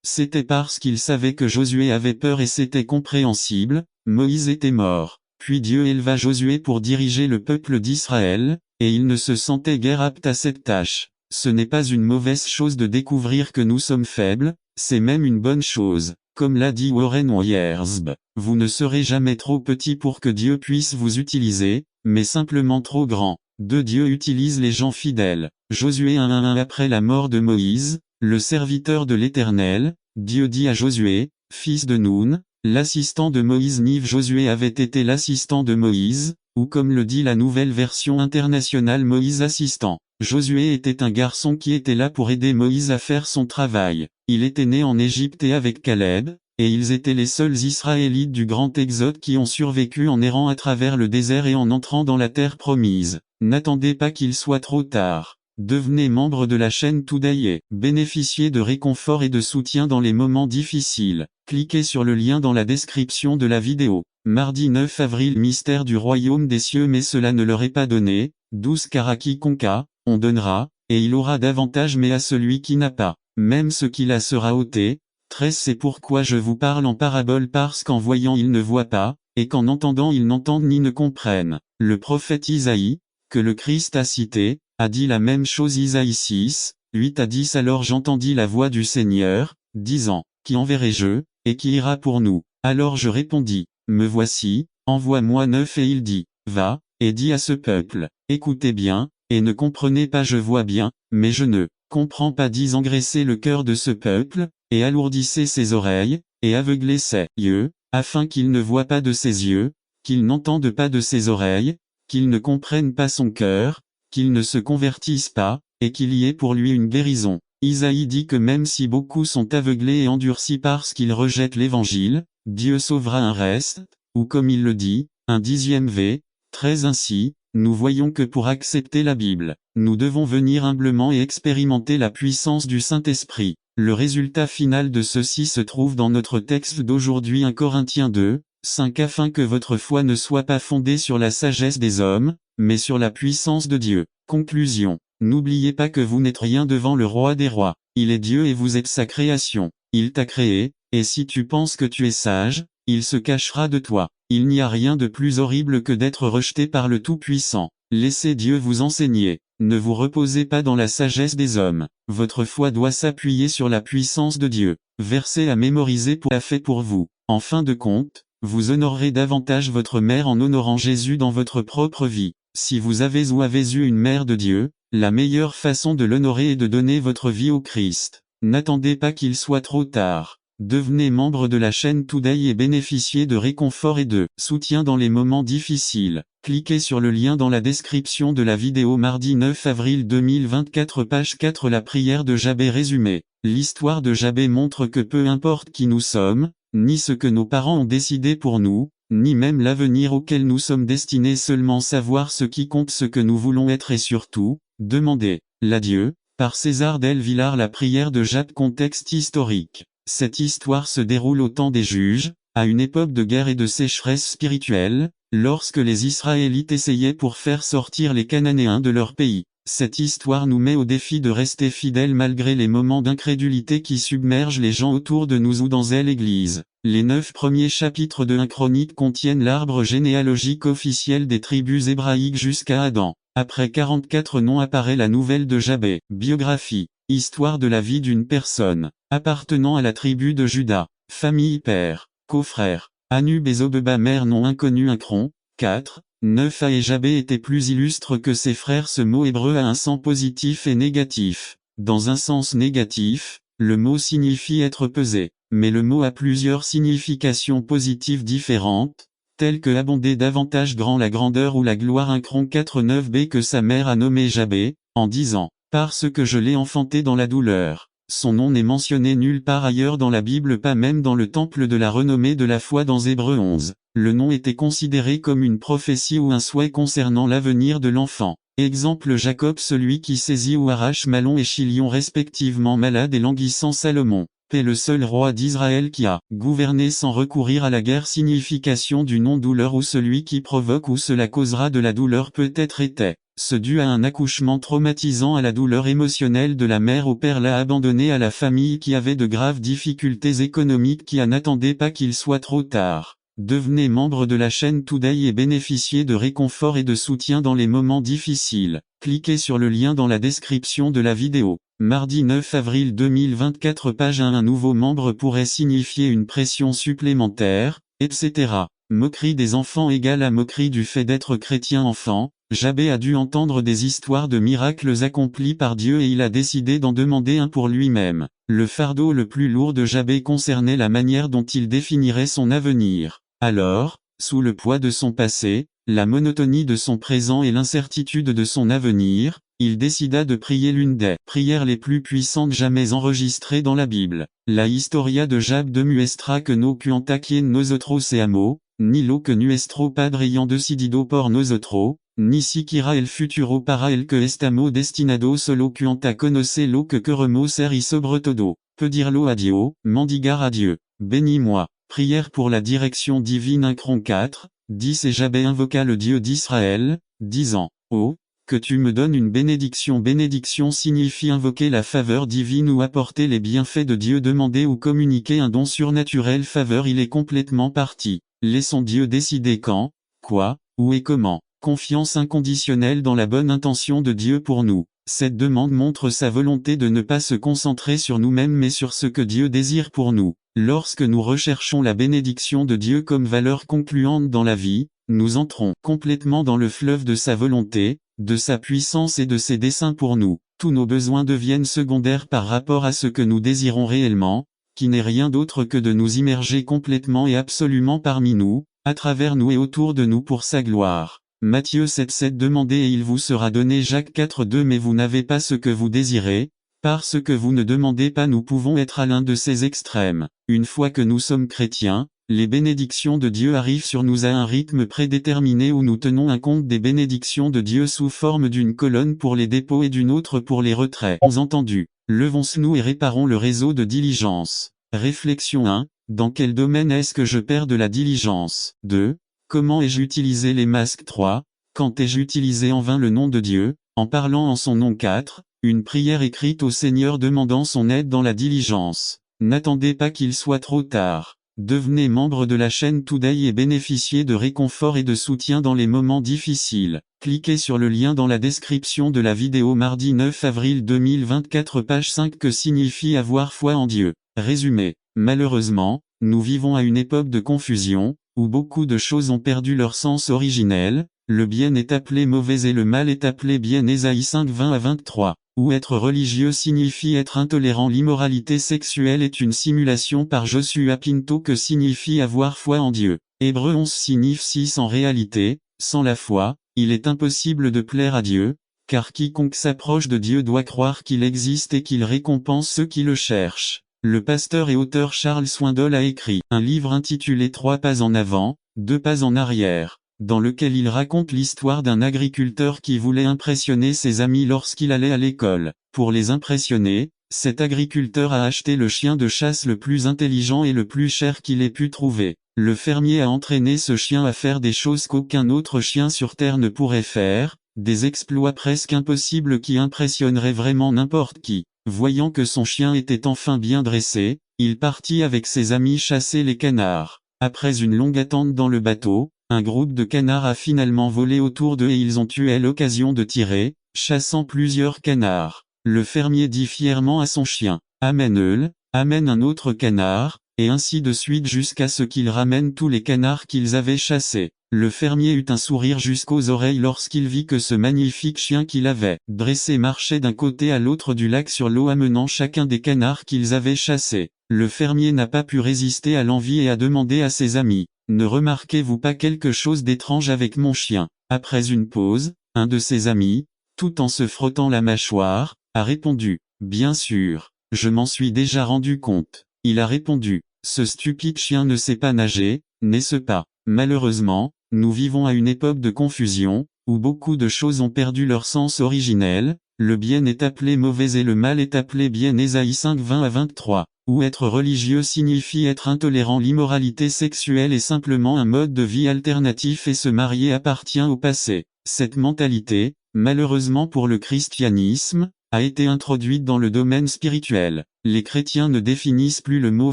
Speaker 1: C'était parce qu'il savait que Josué avait peur et c'était compréhensible, Moïse était mort. Puis Dieu éleva Josué pour diriger le peuple d'Israël, et il ne se sentait guère apte à cette tâche. Ce n'est pas une mauvaise chose de découvrir que nous sommes faibles, c'est même une bonne chose. Comme l'a dit Warren Wiersbe, vous ne serez jamais trop petit pour que Dieu puisse vous utiliser, mais simplement trop grand. Dieu utilise les gens fidèles. Josué 1:1 Après la mort de Moïse, le serviteur de l'Éternel, Dieu dit à Josué, fils de Nun, l'assistant de Moïse. Nive Josué avait été l'assistant de Moïse, ou comme le dit la nouvelle version internationale Moïse assistant. Josué était un garçon qui était là pour aider Moïse à faire son travail. Il était né en Égypte et avec Caleb, et ils étaient les seuls Israélites du grand exode qui ont survécu en errant à travers le désert et en entrant dans la terre promise. N'attendez pas qu'il soit trop tard. Devenez membre de la chaîne Today et bénéficiez de réconfort et de soutien dans les moments difficiles. Cliquez sur le lien dans la description de la vidéo. Mardi 9 avril Mystère du royaume des cieux mais cela ne leur est pas donné, 12 car à quiconque a, on donnera, et il aura davantage mais à celui qui n'a pas, même ce qu'il a sera ôté. 13 C'est pourquoi je vous parle en parabole parce qu'en voyant ils ne voient pas, et qu'en entendant ils n'entendent ni ne comprennent. Le prophète Isaïe, que le Christ a cité, a dit la même chose. Isaïe 6, 8-10 Alors j'entendis la voix du Seigneur, disant, Qui enverrai-je, et qui ira pour nous? Alors je répondis, Me voici, envoie-moi. 9 Et il dit, Va, et dis à ce peuple, Écoutez bien, et ne comprenez pas. Je vois bien, mais je ne comprends pas. 10 Engraissez le cœur de ce peuple, et alourdissez ses oreilles, et aveuglez ses yeux, afin qu'il ne voie pas de ses yeux, qu'il n'entende pas de ses oreilles, qu'il ne comprenne pas son cœur, qu'il ne se convertisse pas, et qu'il y ait pour lui une guérison. Isaïe dit que même si beaucoup sont aveuglés et endurcis parce qu'ils rejettent l'évangile, Dieu sauvera un reste, ou comme il le dit, un 10e v. 13 Ainsi, nous voyons que pour accepter la Bible, nous devons venir humblement et expérimenter la puissance du Saint-Esprit. Le résultat final de ceci se trouve dans notre texte d'aujourd'hui 1 Corinthiens 2, 5 Afin que votre foi ne soit pas fondée sur la sagesse des hommes, mais sur la puissance de Dieu. Conclusion. N'oubliez pas que vous n'êtes rien devant le roi des rois. Il est Dieu et vous êtes sa création. Il t'a créé, et si tu penses que tu es sage, il se cachera de toi. Il n'y a rien de plus horrible que d'être rejeté par le Tout-Puissant. Laissez Dieu vous enseigner. Ne vous reposez pas dans la sagesse des hommes. Votre foi doit s'appuyer sur la puissance de Dieu. Verset à mémoriser pour a fait pour vous. En fin de compte, vous honorerez davantage votre mère en honorant Jésus dans votre propre vie. Si vous avez ou avez eu une mère de Dieu, la meilleure façon de l'honorer est de donner votre vie au Christ. N'attendez pas qu'il soit trop tard. Devenez membre de la chaîne Today et bénéficiez de réconfort et de soutien dans les moments difficiles. Cliquez sur le lien dans la description de la vidéo. Mardi 9 avril 2024 page 4 La prière de Jabé résumée. L'histoire de Jabé montre que peu importe qui nous sommes, ni ce que nos parents ont décidé pour nous, ni même l'avenir auquel nous sommes destinés, seulement savoir ce qui compte, ce que nous voulons être et surtout, demander la Dieu. Par César Del Villar. La prière de Jabé. Contexte historique. Cette histoire se déroule au temps des juges, à une époque de guerre et de sécheresse spirituelle, lorsque les Israélites essayaient pour faire sortir les Cananéens de leur pays. Cette histoire nous met au défi de rester fidèles malgré les moments d'incrédulité qui submergent les gens autour de nous ou dans l'Église. Les 9 premiers chapitres de 1 Chronique contiennent l'arbre généalogique officiel des tribus hébraïques jusqu'à Adam. Après 44 noms apparaît la nouvelle de Jabé. Biographie. Histoire de la vie d'une personne, appartenant à la tribu de Juda. Famille père, co-frère. Anub et Zobeba mère nom inconnu Incron. 4. 9 A et Jabé était plus illustre que ses frères. Ce mot hébreu a un sens positif et négatif. Dans un sens négatif, le mot signifie être pesé, mais le mot a plusieurs significations positives différentes, telles que abonder davantage grand la grandeur ou la gloire. Incron 4-9b que sa mère a nommé Jabé, en disant, parce que je l'ai enfanté dans la douleur. Son nom n'est mentionné nulle part ailleurs dans la Bible, pas même dans le temple de la renommée de la foi dans Hébreux 11. Le nom était considéré comme une prophétie ou un souhait concernant l'avenir de l'enfant. Exemple Jacob, celui qui saisit ou arrache Mahlon et Chilion respectivement, malade et languissant. Salomon, est le seul roi d'Israël qui a gouverné sans recourir à la guerre. Signification du nom douleur ou celui qui provoque ou cela causera de la douleur. Peut-être était ce dû à un accouchement traumatisant, à la douleur émotionnelle de la mère au père l'a abandonné, à la famille qui avait de graves difficultés économiques, qui n'attendait pas qu'il soit trop tard. Devenez membre de la chaîne Today et bénéficiez de réconfort et de soutien dans les moments difficiles. Cliquez sur le lien dans la description de la vidéo. Mardi 9 avril 2024 page 1. Un nouveau membre pourrait signifier une pression supplémentaire, etc. Moquerie des enfants égale à moquerie du fait d'être chrétien. Enfant, Jabé a dû entendre des histoires de miracles accomplis par Dieu et il a décidé d'en demander un pour lui-même. Le fardeau le plus lourd de Jabé concernait la manière dont il définirait son avenir. Alors, sous le poids de son passé, la monotonie de son présent et l'incertitude de son avenir, il décida de prier l'une des prières les plus puissantes jamais enregistrées dans la Bible. La historia de Jab de muestra que no cuanta quien nosotros seamos, ni lo que nuestro padre ayant decidido por nosotros, ni siquiera el futuro para el que estamos destinados solo cuanta conocer lo que queremos ser y sobre todo, pedirlo a Dios, mendigar a Dieu. Bénis-moi. Prière pour la direction divine. Incron 4, 10 et Jabé invoqua le Dieu d'Israël, disant, oh, que tu me donnes une bénédiction. Bénédiction signifie invoquer la faveur divine ou apporter les bienfaits de Dieu, demander ou communiquer un don surnaturel. Faveur, il est complètement parti. Laissons Dieu décider quand, quoi, où et comment. Confiance inconditionnelle dans la bonne intention de Dieu pour nous. Cette demande montre sa volonté de ne pas se concentrer sur nous-mêmes mais sur ce que Dieu désire pour nous. Lorsque nous recherchons la bénédiction de Dieu comme valeur concluante dans la vie, nous entrons complètement dans le fleuve de sa volonté, de sa puissance et de ses desseins pour nous. Tous nos besoins deviennent secondaires par rapport à ce que nous désirons réellement, qui n'est rien d'autre que de nous immerger complètement et absolument parmi nous, à travers nous et autour de nous pour sa gloire. Matthieu 7,7 Demandez et il vous sera donné. Jacques 4,2 Mais vous n'avez pas ce que vous désirez, parce que vous ne demandez pas. Nous pouvons être à l'un de ces extrêmes. Une fois que nous sommes chrétiens, les bénédictions de Dieu arrivent sur nous à un rythme prédéterminé où nous tenons un compte des bénédictions de Dieu sous forme d'une colonne pour les dépôts et d'une autre pour les retraits. Entendu. Levons-nous et réparons le réseau de diligence. Réflexion 1. Dans quel domaine est-ce que je perds de la diligence? 2. Comment ai-je utilisé les masques? 3. Quand ai-je utilisé en vain le nom de Dieu, en parlant en son nom? 4. Une prière écrite au Seigneur demandant son aide dans la diligence. N'attendez pas qu'il soit trop tard. Devenez membre de la chaîne Today et bénéficiez de réconfort et de soutien dans les moments difficiles. Cliquez sur le lien dans la description de la vidéo. Mardi 9 avril 2024 page 5 Que signifie avoir foi en Dieu? Résumé. Malheureusement, nous vivons à une époque de confusion, où beaucoup de choses ont perdu leur sens originel. Le bien est appelé mauvais et le mal est appelé bien. Ésaïe 5 20-23. Où être religieux signifie être intolérant. L'immoralité sexuelle est une simulation par Joshua Pinto. Que signifie avoir foi en Dieu? Hébreux 11 signifie en réalité, sans la foi, il est impossible de plaire à Dieu, car quiconque s'approche de Dieu doit croire qu'il existe et qu'il récompense ceux qui le cherchent. Le pasteur et auteur Charles Swindoll a écrit un livre intitulé 3 pas en avant, 2 pas en arrière, dans lequel il raconte l'histoire d'un agriculteur qui voulait impressionner ses amis lorsqu'il allait à l'école. Pour les impressionner, cet agriculteur a acheté le chien de chasse le plus intelligent et le plus cher qu'il ait pu trouver. Le fermier a entraîné ce chien à faire des choses qu'aucun autre chien sur terre ne pourrait faire, des exploits presque impossibles qui impressionneraient vraiment n'importe qui. Voyant que son chien était enfin bien dressé, il partit avec ses amis chasser les canards. Après une longue attente dans le bateau, un groupe de canards a finalement volé autour d'eux et ils ont eu l'occasion de tirer, chassant plusieurs canards. Le fermier dit fièrement à son chien, « Amène-le, amène un autre canard », et ainsi de suite jusqu'à ce qu'ils ramènent tous les canards qu'ils avaient chassés. Le fermier eut un sourire jusqu'aux oreilles lorsqu'il vit que ce magnifique chien qu'il avait dressé marchait d'un côté à l'autre du lac sur l'eau amenant chacun des canards qu'ils avaient chassés. Le fermier n'a pas pu résister à l'envie et a demandé à ses amis, « Ne remarquez-vous pas quelque chose d'étrange avec mon chien ?» Après une pause, un de ses amis, tout en se frottant la mâchoire, a répondu, « Bien sûr, je m'en suis déjà rendu compte. » Il a répondu, « Ce stupide chien ne sait pas nager, n'est-ce pas ?» Malheureusement, nous vivons à une époque de confusion, où beaucoup de choses ont perdu leur sens originel, le bien est appelé mauvais et le mal est appelé bien. Ésaïe 5, 20-23. Où être religieux signifie être intolérant. L'immoralité sexuelle est simplement un mode de vie alternatif et se marier appartient au passé. Cette mentalité, malheureusement pour le christianisme, a été introduite dans le domaine spirituel. Les chrétiens ne définissent plus le mot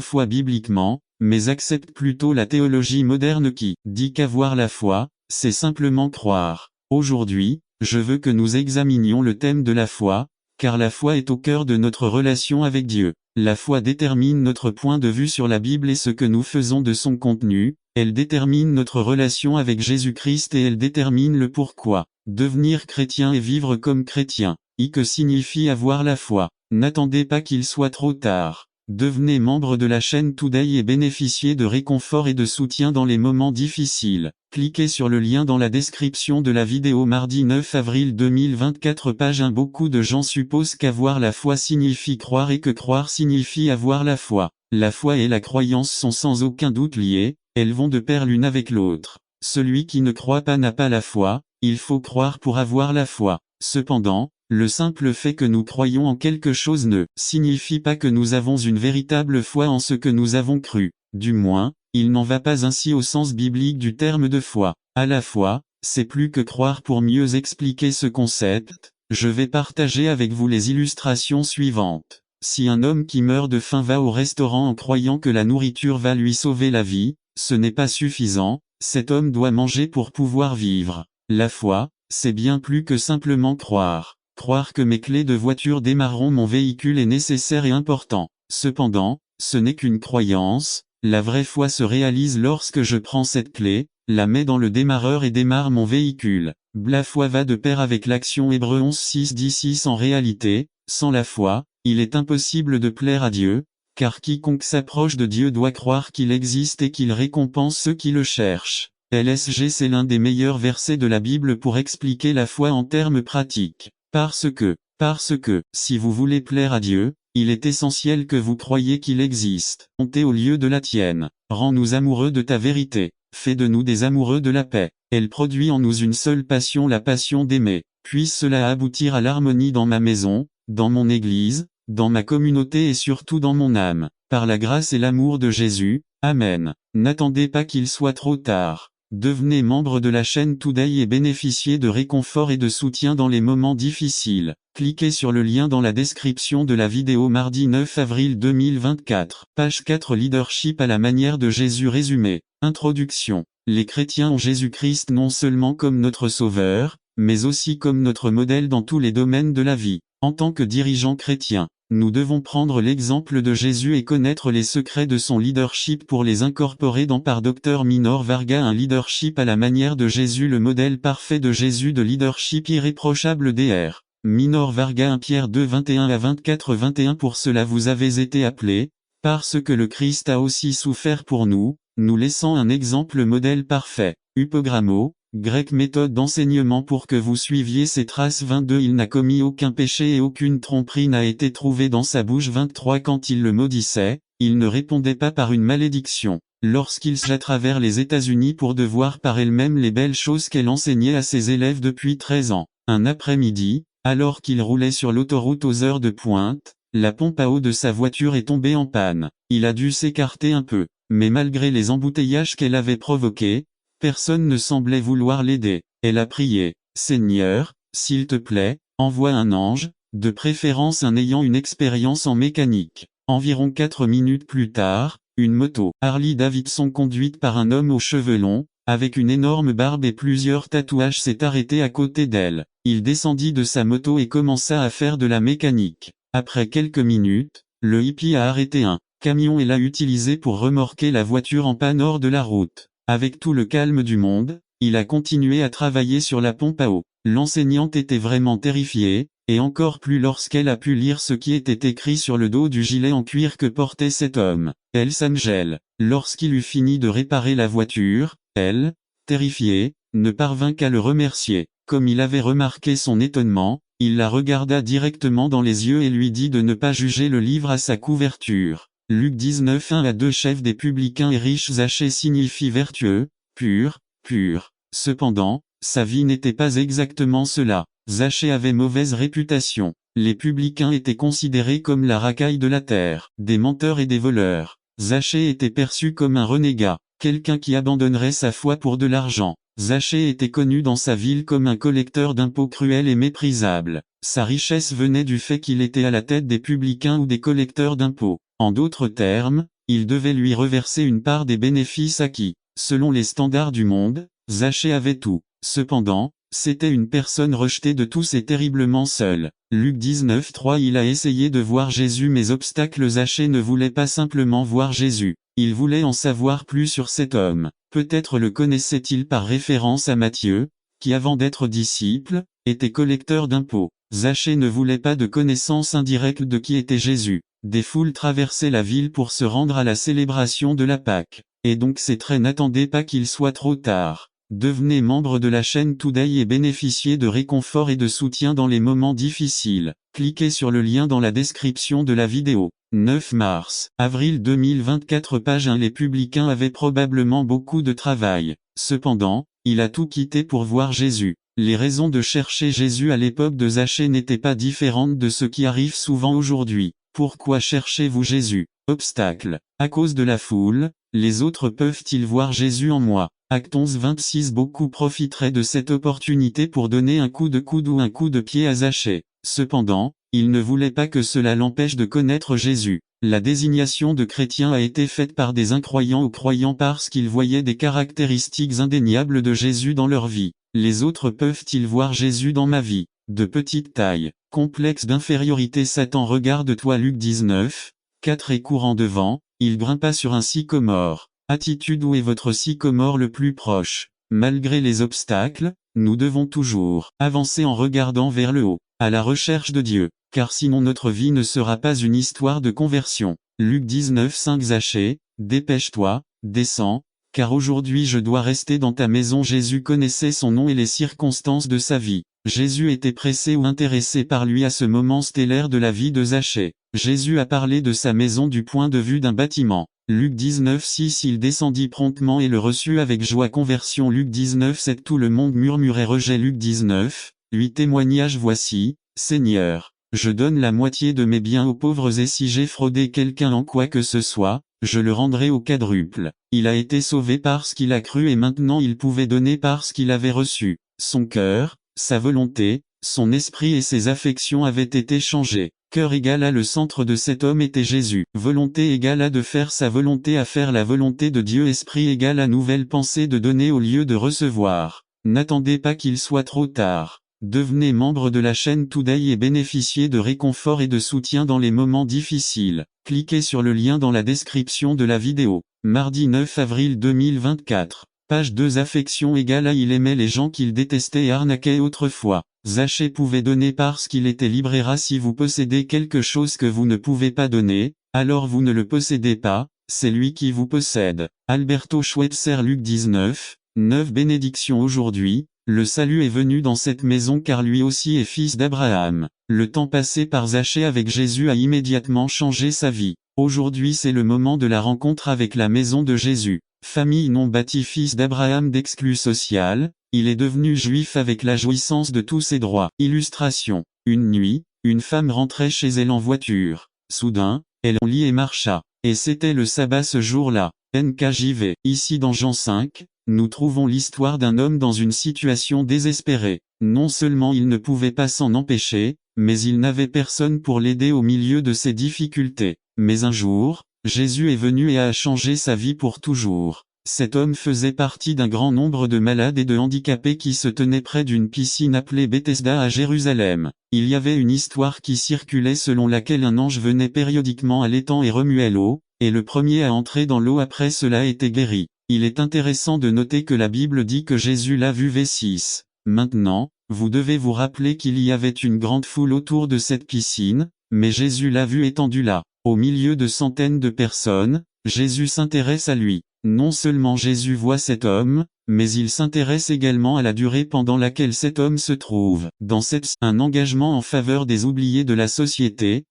Speaker 1: foi bibliquement, mais acceptent plutôt la théologie moderne qui dit qu'avoir la foi, c'est simplement croire. Aujourd'hui, je veux que nous examinions le thème de la foi, car la foi est au cœur de notre relation avec Dieu. La foi détermine notre point de vue sur la Bible et ce que nous faisons de son contenu, elle détermine notre relation avec Jésus-Christ et elle détermine le pourquoi. Devenir chrétien et vivre comme chrétien. Que signifie avoir la foi? N'attendez pas qu'il soit trop tard. Devenez membre de la chaîne Today et bénéficiez de réconfort et de soutien dans les moments difficiles. Cliquez sur le lien dans la description de la vidéo. Mardi 9 avril 2024 page 1. Beaucoup de gens supposent qu'avoir la foi signifie croire et que croire signifie avoir la foi. La foi et la croyance sont sans aucun doute liées, elles vont de pair l'une avec l'autre. Celui qui ne croit pas n'a pas la foi, il faut croire pour avoir la foi. Cependant, le simple fait que nous croyons en quelque chose ne signifie pas que nous avons une véritable foi en ce que nous avons cru. Du moins, il n'en va pas ainsi au sens biblique du terme de foi. À la foi, c'est plus que croire. Pour mieux expliquer ce concept, je vais partager avec vous les illustrations suivantes. Si un homme qui meurt de faim va au restaurant en croyant que la nourriture va lui sauver la vie, ce n'est pas suffisant, cet homme doit manger pour pouvoir vivre. La foi, c'est bien plus que simplement croire. Croire que mes clés de voiture démarreront mon véhicule est nécessaire et important. Cependant, ce n'est qu'une croyance, la vraie foi se réalise lorsque je prends cette clé, la mets dans le démarreur et démarre mon véhicule. La foi va de pair avec l'action. Hébreux 11, 6 dit 6. En réalité, sans la foi, il est impossible de plaire à Dieu, car quiconque s'approche de Dieu doit croire qu'il existe et qu'il récompense ceux qui le cherchent. LSG c'est l'un des meilleurs versets de la Bible pour expliquer la foi en termes pratiques. Parce que, si vous voulez plaire à Dieu, il est essentiel que vous croyiez qu'il existe. Montez au lieu de la tienne. Rends-nous amoureux de ta vérité. Fais de nous des amoureux de la paix. Elle produit en nous une seule passion, la passion d'aimer. Puisse cela aboutir à l'harmonie dans ma maison, dans mon église, dans ma communauté et surtout dans mon âme. Par la grâce et l'amour de Jésus. Amen. N'attendez pas qu'il soit trop tard. Devenez membre de la chaîne Today et bénéficiez de réconfort et de soutien dans les moments difficiles. Cliquez sur le lien dans la description de la vidéo. Mardi 9 avril 2024. Page 4. Leadership à la manière de Jésus résumé. Introduction. Les chrétiens ont Jésus-Christ non seulement comme notre sauveur, mais aussi comme notre modèle dans tous les domaines de la vie. En tant que dirigeants chrétiens, nous devons prendre l'exemple de Jésus et connaître les secrets de son leadership pour les incorporer dans par Dr Minor Varga. Un leadership à la manière de Jésus. Le modèle parfait de Jésus de leadership irréprochable. Dr Minor Varga 1 Pierre 2 21-24 21. Pour cela vous avez été appelés, parce que le Christ a aussi souffert pour nous, nous laissant un exemple modèle parfait. Upogrammo, grec méthode d'enseignement pour que vous suiviez ses traces. 22. Il n'a commis aucun péché et aucune tromperie n'a été trouvée dans sa bouche. 23. Quand il le maudissait, il ne répondait pas par une malédiction. Lorsqu'il se à travers les États-Unis pour de voir par elle-même les belles choses qu'elle enseignait à ses élèves depuis 13 ans. Un après-midi, alors qu'il roulait sur l'autoroute aux heures de pointe, la pompe à eau de sa voiture est tombée en panne. Il a dû s'écarter un peu, mais malgré les embouteillages qu'elle avait provoqués, personne ne semblait vouloir l'aider. Elle a prié. Seigneur, s'il te plaît, envoie un ange, de préférence un ayant une expérience en mécanique. Environ 4 minutes plus tard, une moto Harley-Davidson conduite par un homme aux cheveux longs, avec une énorme barbe et plusieurs tatouages s'est arrêté à côté d'elle. Il descendit de sa moto et commença à faire de la mécanique. Après quelques minutes, le hippie a arrêté un camion et l'a utilisé pour remorquer la voiture en panne hors de la route. Avec tout le calme du monde, il a continué à travailler sur la pompe à eau. L'enseignante était vraiment terrifiée, et encore plus lorsqu'elle a pu lire ce qui était écrit sur le dos du gilet en cuir que portait cet homme. Hells Angel. Lorsqu'il eut fini de réparer la voiture, elle, terrifiée, ne parvint qu'à le remercier. Comme il avait remarqué son étonnement, il la regarda directement dans les yeux et lui dit de ne pas juger le livre à sa couverture. Luc 19, 1 à 2. Chef des publicains et riches. Zachée signifie vertueux, pur, pur. Cependant, sa vie n'était pas exactement cela. Zachée avait mauvaise réputation. Les publicains étaient considérés comme la racaille de la terre, des menteurs et des voleurs. Zachée était perçu comme un renégat, quelqu'un qui abandonnerait sa foi pour de l'argent. Zachée était connu dans sa ville comme un collecteur d'impôts cruel et méprisable. Sa richesse venait du fait qu'il était à la tête des publicains ou des collecteurs d'impôts. En d'autres termes, il devait lui reverser une part des bénéfices acquis. Selon les standards du monde, Zachée avait tout. Cependant, c'était une personne rejetée de tous et terriblement seule. Luc 19, 3. Il a essayé de voir Jésus mais obstacle. Zachée ne voulait pas simplement voir Jésus. Il voulait en savoir plus sur cet homme. Peut-être le connaissait-il par référence à Matthieu, qui avant d'être disciple, était collecteur d'impôts. Zachée ne voulait pas de connaissance indirecte de qui était Jésus. Des foules traversaient la ville pour se rendre à la célébration de la Pâque. Et donc ces traits n'attendaient pas qu'il soit trop tard. Devenez membre de la chaîne Today et bénéficiez de réconfort et de soutien dans les moments difficiles. Cliquez sur le lien dans la description de la vidéo. 9 mars, avril 2024. Page 1. Les publicains avaient probablement beaucoup de travail. Cependant, il a tout quitté pour voir Jésus. Les raisons de chercher Jésus à l'époque de Zachée n'étaient pas différentes de ce qui arrive souvent aujourd'hui. Pourquoi cherchez-vous Jésus? Obstacle. À cause de la foule, les autres peuvent-ils voir Jésus en moi? Acte 11, 26. Beaucoup profiteraient de cette opportunité pour donner un coup de coude ou un coup de pied à Zachée. Cependant, il ne voulait pas que cela l'empêche de connaître Jésus. La désignation de chrétien a été faite par des incroyants ou croyants parce qu'ils voyaient des caractéristiques indéniables de Jésus dans leur vie. Les autres peuvent-ils voir Jésus dans ma vie? De petite taille. Complexe d'infériorité. Satan regarde toi. Luc 19, 4. Et courant devant, il grimpa sur un sycomore. Attitude. Où est votre sycomore le plus proche? Malgré les obstacles, nous devons toujours avancer en regardant vers le haut, à la recherche de Dieu, car sinon notre vie ne sera pas une histoire de conversion. Luc 19, 5. Zachée, dépêche-toi, descends, car aujourd'hui je dois rester dans ta maison. Jésus connaissait son nom et les circonstances de sa vie. Jésus était pressé ou intéressé par lui à ce moment stellaire de la vie de Zachée. Jésus a parlé de sa maison du point de vue d'un bâtiment. Luc 19, 6. Il descendit promptement et le reçut avec joie. Conversion. Luc 19, 7. Tout le monde murmurait rejet. Luc 19, 8. Témoignage. Voici, Seigneur, je donne la moitié de mes biens aux pauvres et si j'ai fraudé quelqu'un en quoi que ce soit, je le rendrai au quadruple. Il a été sauvé parce qu'il a cru et maintenant il pouvait donner parce qu'il avait reçu. Son cœur, sa volonté, son esprit et ses affections avaient été changés. Cœur égal à le centre de cet homme était Jésus. Volonté égale à de faire sa volonté, à faire la volonté de Dieu. Esprit égal à nouvelle pensée de donner au lieu de recevoir. N'attendez pas qu'il soit trop tard. Devenez membre de la chaîne Today et bénéficiez de réconfort et de soutien dans les moments difficiles. Cliquez sur le lien dans la description de la vidéo. Mardi 9 avril 2024. Page 2. Affection égale à il aimait les gens qu'il détestait et arnaquait autrefois. Zachée pouvait donner parce qu'il était libre. Si vous possédez quelque chose que vous ne pouvez pas donner, alors vous ne le possédez pas, c'est lui qui vous possède. Alberto Schweitzer. Luc 19, 9. Bénédiction. Aujourd'hui, le salut est venu dans cette maison car lui aussi est fils d'Abraham. Le temps passé par Zachée avec Jésus a immédiatement changé sa vie. Aujourd'hui c'est le moment de la rencontre avec la maison de Jésus. Famille non bâtie. Fils d'Abraham d'exclus social, il est devenu juif avec la jouissance de tous ses droits. Illustration. Une nuit, une femme rentrait chez elle en voiture. Soudain, elle en lit et marcha. Et c'était le sabbat ce jour-là. NKJV. Ici dans Jean 5, nous trouvons l'histoire d'un homme dans une situation désespérée. Non seulement il ne pouvait pas s'en empêcher, mais il n'avait personne pour l'aider au milieu de ses difficultés. Mais un jour, Jésus est venu et a changé sa vie pour toujours. Cet homme faisait partie d'un grand nombre de malades et de handicapés qui se tenaient près d'une piscine appelée Bethesda à Jérusalem. Il y avait une histoire qui circulait selon laquelle un ange venait périodiquement à l'étang et remuait l'eau, et le premier à entrer dans l'eau après cela était guéri. Il est intéressant de noter que la Bible dit que Jésus l'a vu V6. Maintenant, vous devez vous rappeler qu'il y avait une grande foule autour de cette piscine, mais Jésus l'a vu étendu là. Au milieu de centaines de personnes, Jésus s'intéresse à lui. Non seulement Jésus voit cet homme, mais il s'intéresse également à la durée pendant laquelle cet homme se trouve. Dans un engagement en faveur des oubliés de la société.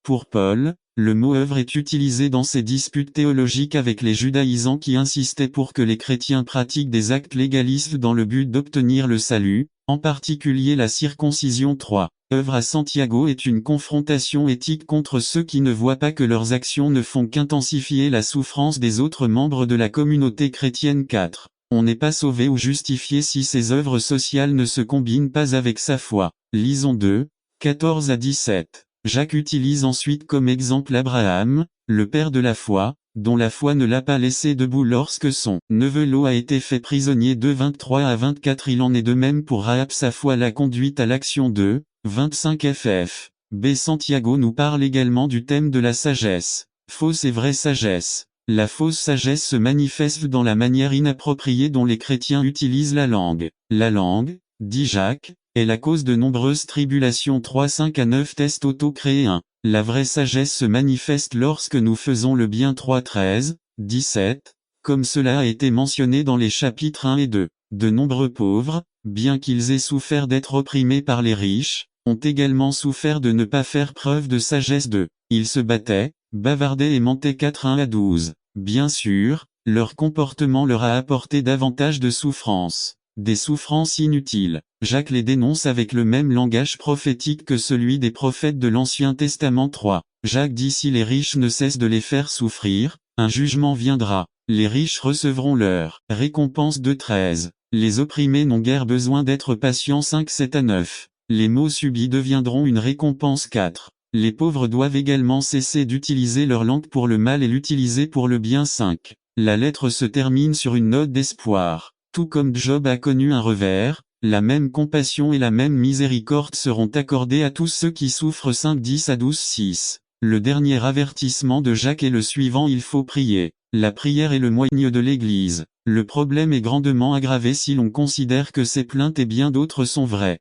Speaker 1: Pour Paul, le mot œuvre est utilisé dans ses disputes théologiques avec les judaïsants qui insistaient pour que les chrétiens pratiquent des actes légalistes dans le but d'obtenir le salut, en particulier la circoncision. Œuvre à Santiago est une confrontation éthique contre ceux qui ne voient pas que leurs actions ne font qu'intensifier la souffrance des autres membres de la communauté chrétienne. On n'est pas sauvé ou justifié si ses œuvres sociales ne se combinent pas avec sa foi. Lisons 14 à 17. Jacques utilise ensuite comme exemple Abraham, le père de la foi, dont la foi ne l'a pas laissé debout lorsque son neveu Lot a été fait prisonnier. 23 à 24. Il en est de même pour Rahab, sa foi l'a conduite à l'action. 25 ff. Santiago nous parle également du thème de la sagesse. Fausse et vraie sagesse. La fausse sagesse se manifeste dans la manière inappropriée dont les chrétiens utilisent la langue. La langue, dit Jacques, est la cause de nombreuses tribulations. 5 à 9. Test auto-créé 1. La vraie sagesse se manifeste lorsque nous faisons le bien. 13, 17, comme cela a été mentionné dans les chapitres 1 et 2. De nombreux pauvres, bien qu'ils aient souffert d'être opprimés par les riches, ont également souffert de ne pas faire preuve de sagesse. Ils se battaient, bavardaient et mentaient. 1 à 12. Bien sûr, leur comportement leur a apporté davantage de souffrances. Des souffrances inutiles. Jacques les dénonce avec le même langage prophétique que celui des prophètes de l'Ancien Testament. Jacques dit: si les riches ne cessent de les faire souffrir, un jugement viendra. Les riches recevront leur récompense. 13. Les opprimés n'ont guère besoin d'être patients. 5, 7 à 9. Les maux subis deviendront une récompense. 4. Les pauvres doivent également cesser d'utiliser leur langue pour le mal et l'utiliser pour le bien. 5. La lettre se termine sur une note d'espoir. Tout comme Job a connu un revers, la même compassion et la même miséricorde seront accordées à tous ceux qui souffrent. 5, 10 à 12, 6. Le dernier avertissement de Jacques est le suivant: il faut prier. La prière est le moyen de l'Église. Le problème est grandement aggravé si l'on considère que ces plaintes et bien d'autres sont vraies.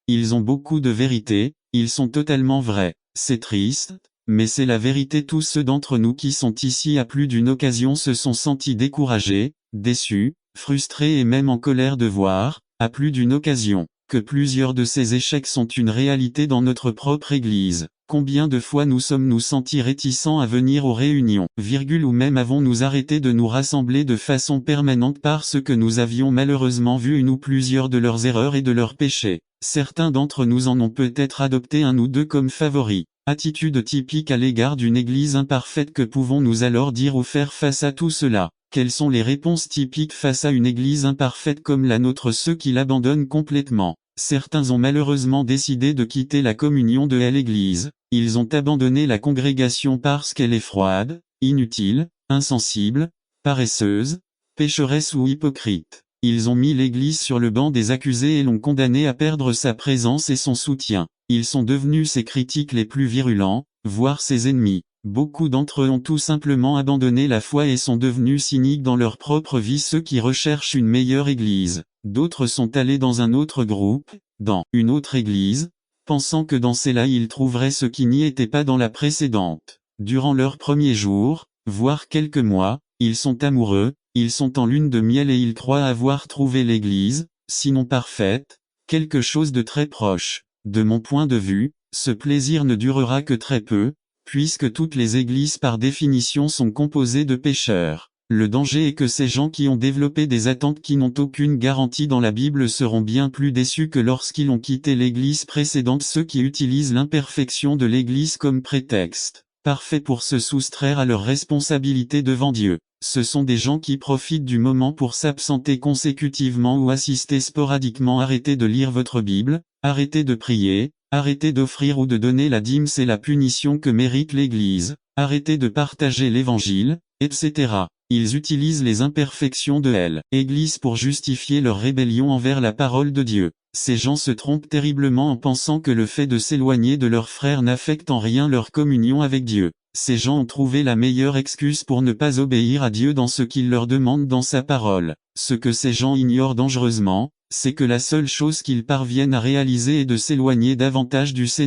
Speaker 1: Ils ont beaucoup de vérité, ils sont totalement vrais. C'est triste, mais c'est la vérité. Tous ceux d'entre nous qui sont ici à plus d'une occasion se sont sentis découragés, déçus, frustrés et même en colère de voir, à plus d'une occasion, que plusieurs de ces échecs sont une réalité dans notre propre Église. Combien de fois nous sommes-nous sentis réticents à venir aux réunions, ou même avons-nous arrêté de nous rassembler de façon permanente parce que nous avions malheureusement vu une ou plusieurs de leurs erreurs et de leurs péchés. Certains d'entre nous en ont peut-être adopté un ou deux comme favoris. Attitude typique à l'égard d'une Église imparfaite. Que pouvons-nous alors dire ou faire face à tout cela? Quelles sont les réponses typiques face à une Église imparfaite comme la nôtre? Ceux qui l'abandonnent complètement. Certains ont malheureusement décidé de quitter la communion de l'Église. Ils ont abandonné la congrégation parce qu'elle est froide, inutile, insensible, paresseuse, pécheresse ou hypocrite. Ils ont mis l'Église sur le banc des accusés et l'ont condamnée à perdre sa présence et son soutien. Ils sont devenus ses critiques les plus virulents, voire ses ennemis. Beaucoup d'entre eux ont tout simplement abandonné la foi et sont devenus cyniques dans leur propre vie. Ceux qui recherchent une meilleure Église. D'autres sont allés dans un autre groupe, dans une autre Église, pensant que dans celle-là ils trouveraient ce qui n'y était pas dans la précédente. Durant leurs premiers jours, voire quelques mois, ils sont amoureux, ils sont en lune de miel et ils croient avoir trouvé l'Église, sinon parfaite, quelque chose de très proche. De mon point de vue, ce plaisir ne durera que très peu, puisque toutes les églises par définition sont composées de pécheurs. Le danger est que ces gens qui ont développé des attentes qui n'ont aucune garantie dans la Bible seront bien plus déçus que lorsqu'ils ont quitté l'église précédente. Ceux qui utilisent l'imperfection de l'église comme prétexte parfait pour se soustraire à leurs responsabilités devant Dieu. Ce sont des gens qui profitent du moment pour s'absenter consécutivement ou assister sporadiquement. Arrêtez de lire votre Bible, arrêtez de prier, arrêtez d'offrir ou de donner la dîme, c'est la punition que mérite l'Église, arrêtez de partager l'Évangile, etc. Ils utilisent les imperfections de l'Église pour justifier leur rébellion envers la parole de Dieu. Ces gens se trompent terriblement en pensant que le fait de s'éloigner de leurs frères n'affecte en rien leur communion avec Dieu. Ces gens ont trouvé la meilleure excuse pour ne pas obéir à Dieu dans ce qu'il leur demande dans sa parole. Ce que ces gens ignorent dangereusement, c'est que la seule chose qu'ils parviennent à réaliser est de s'éloigner davantage du Seigneur.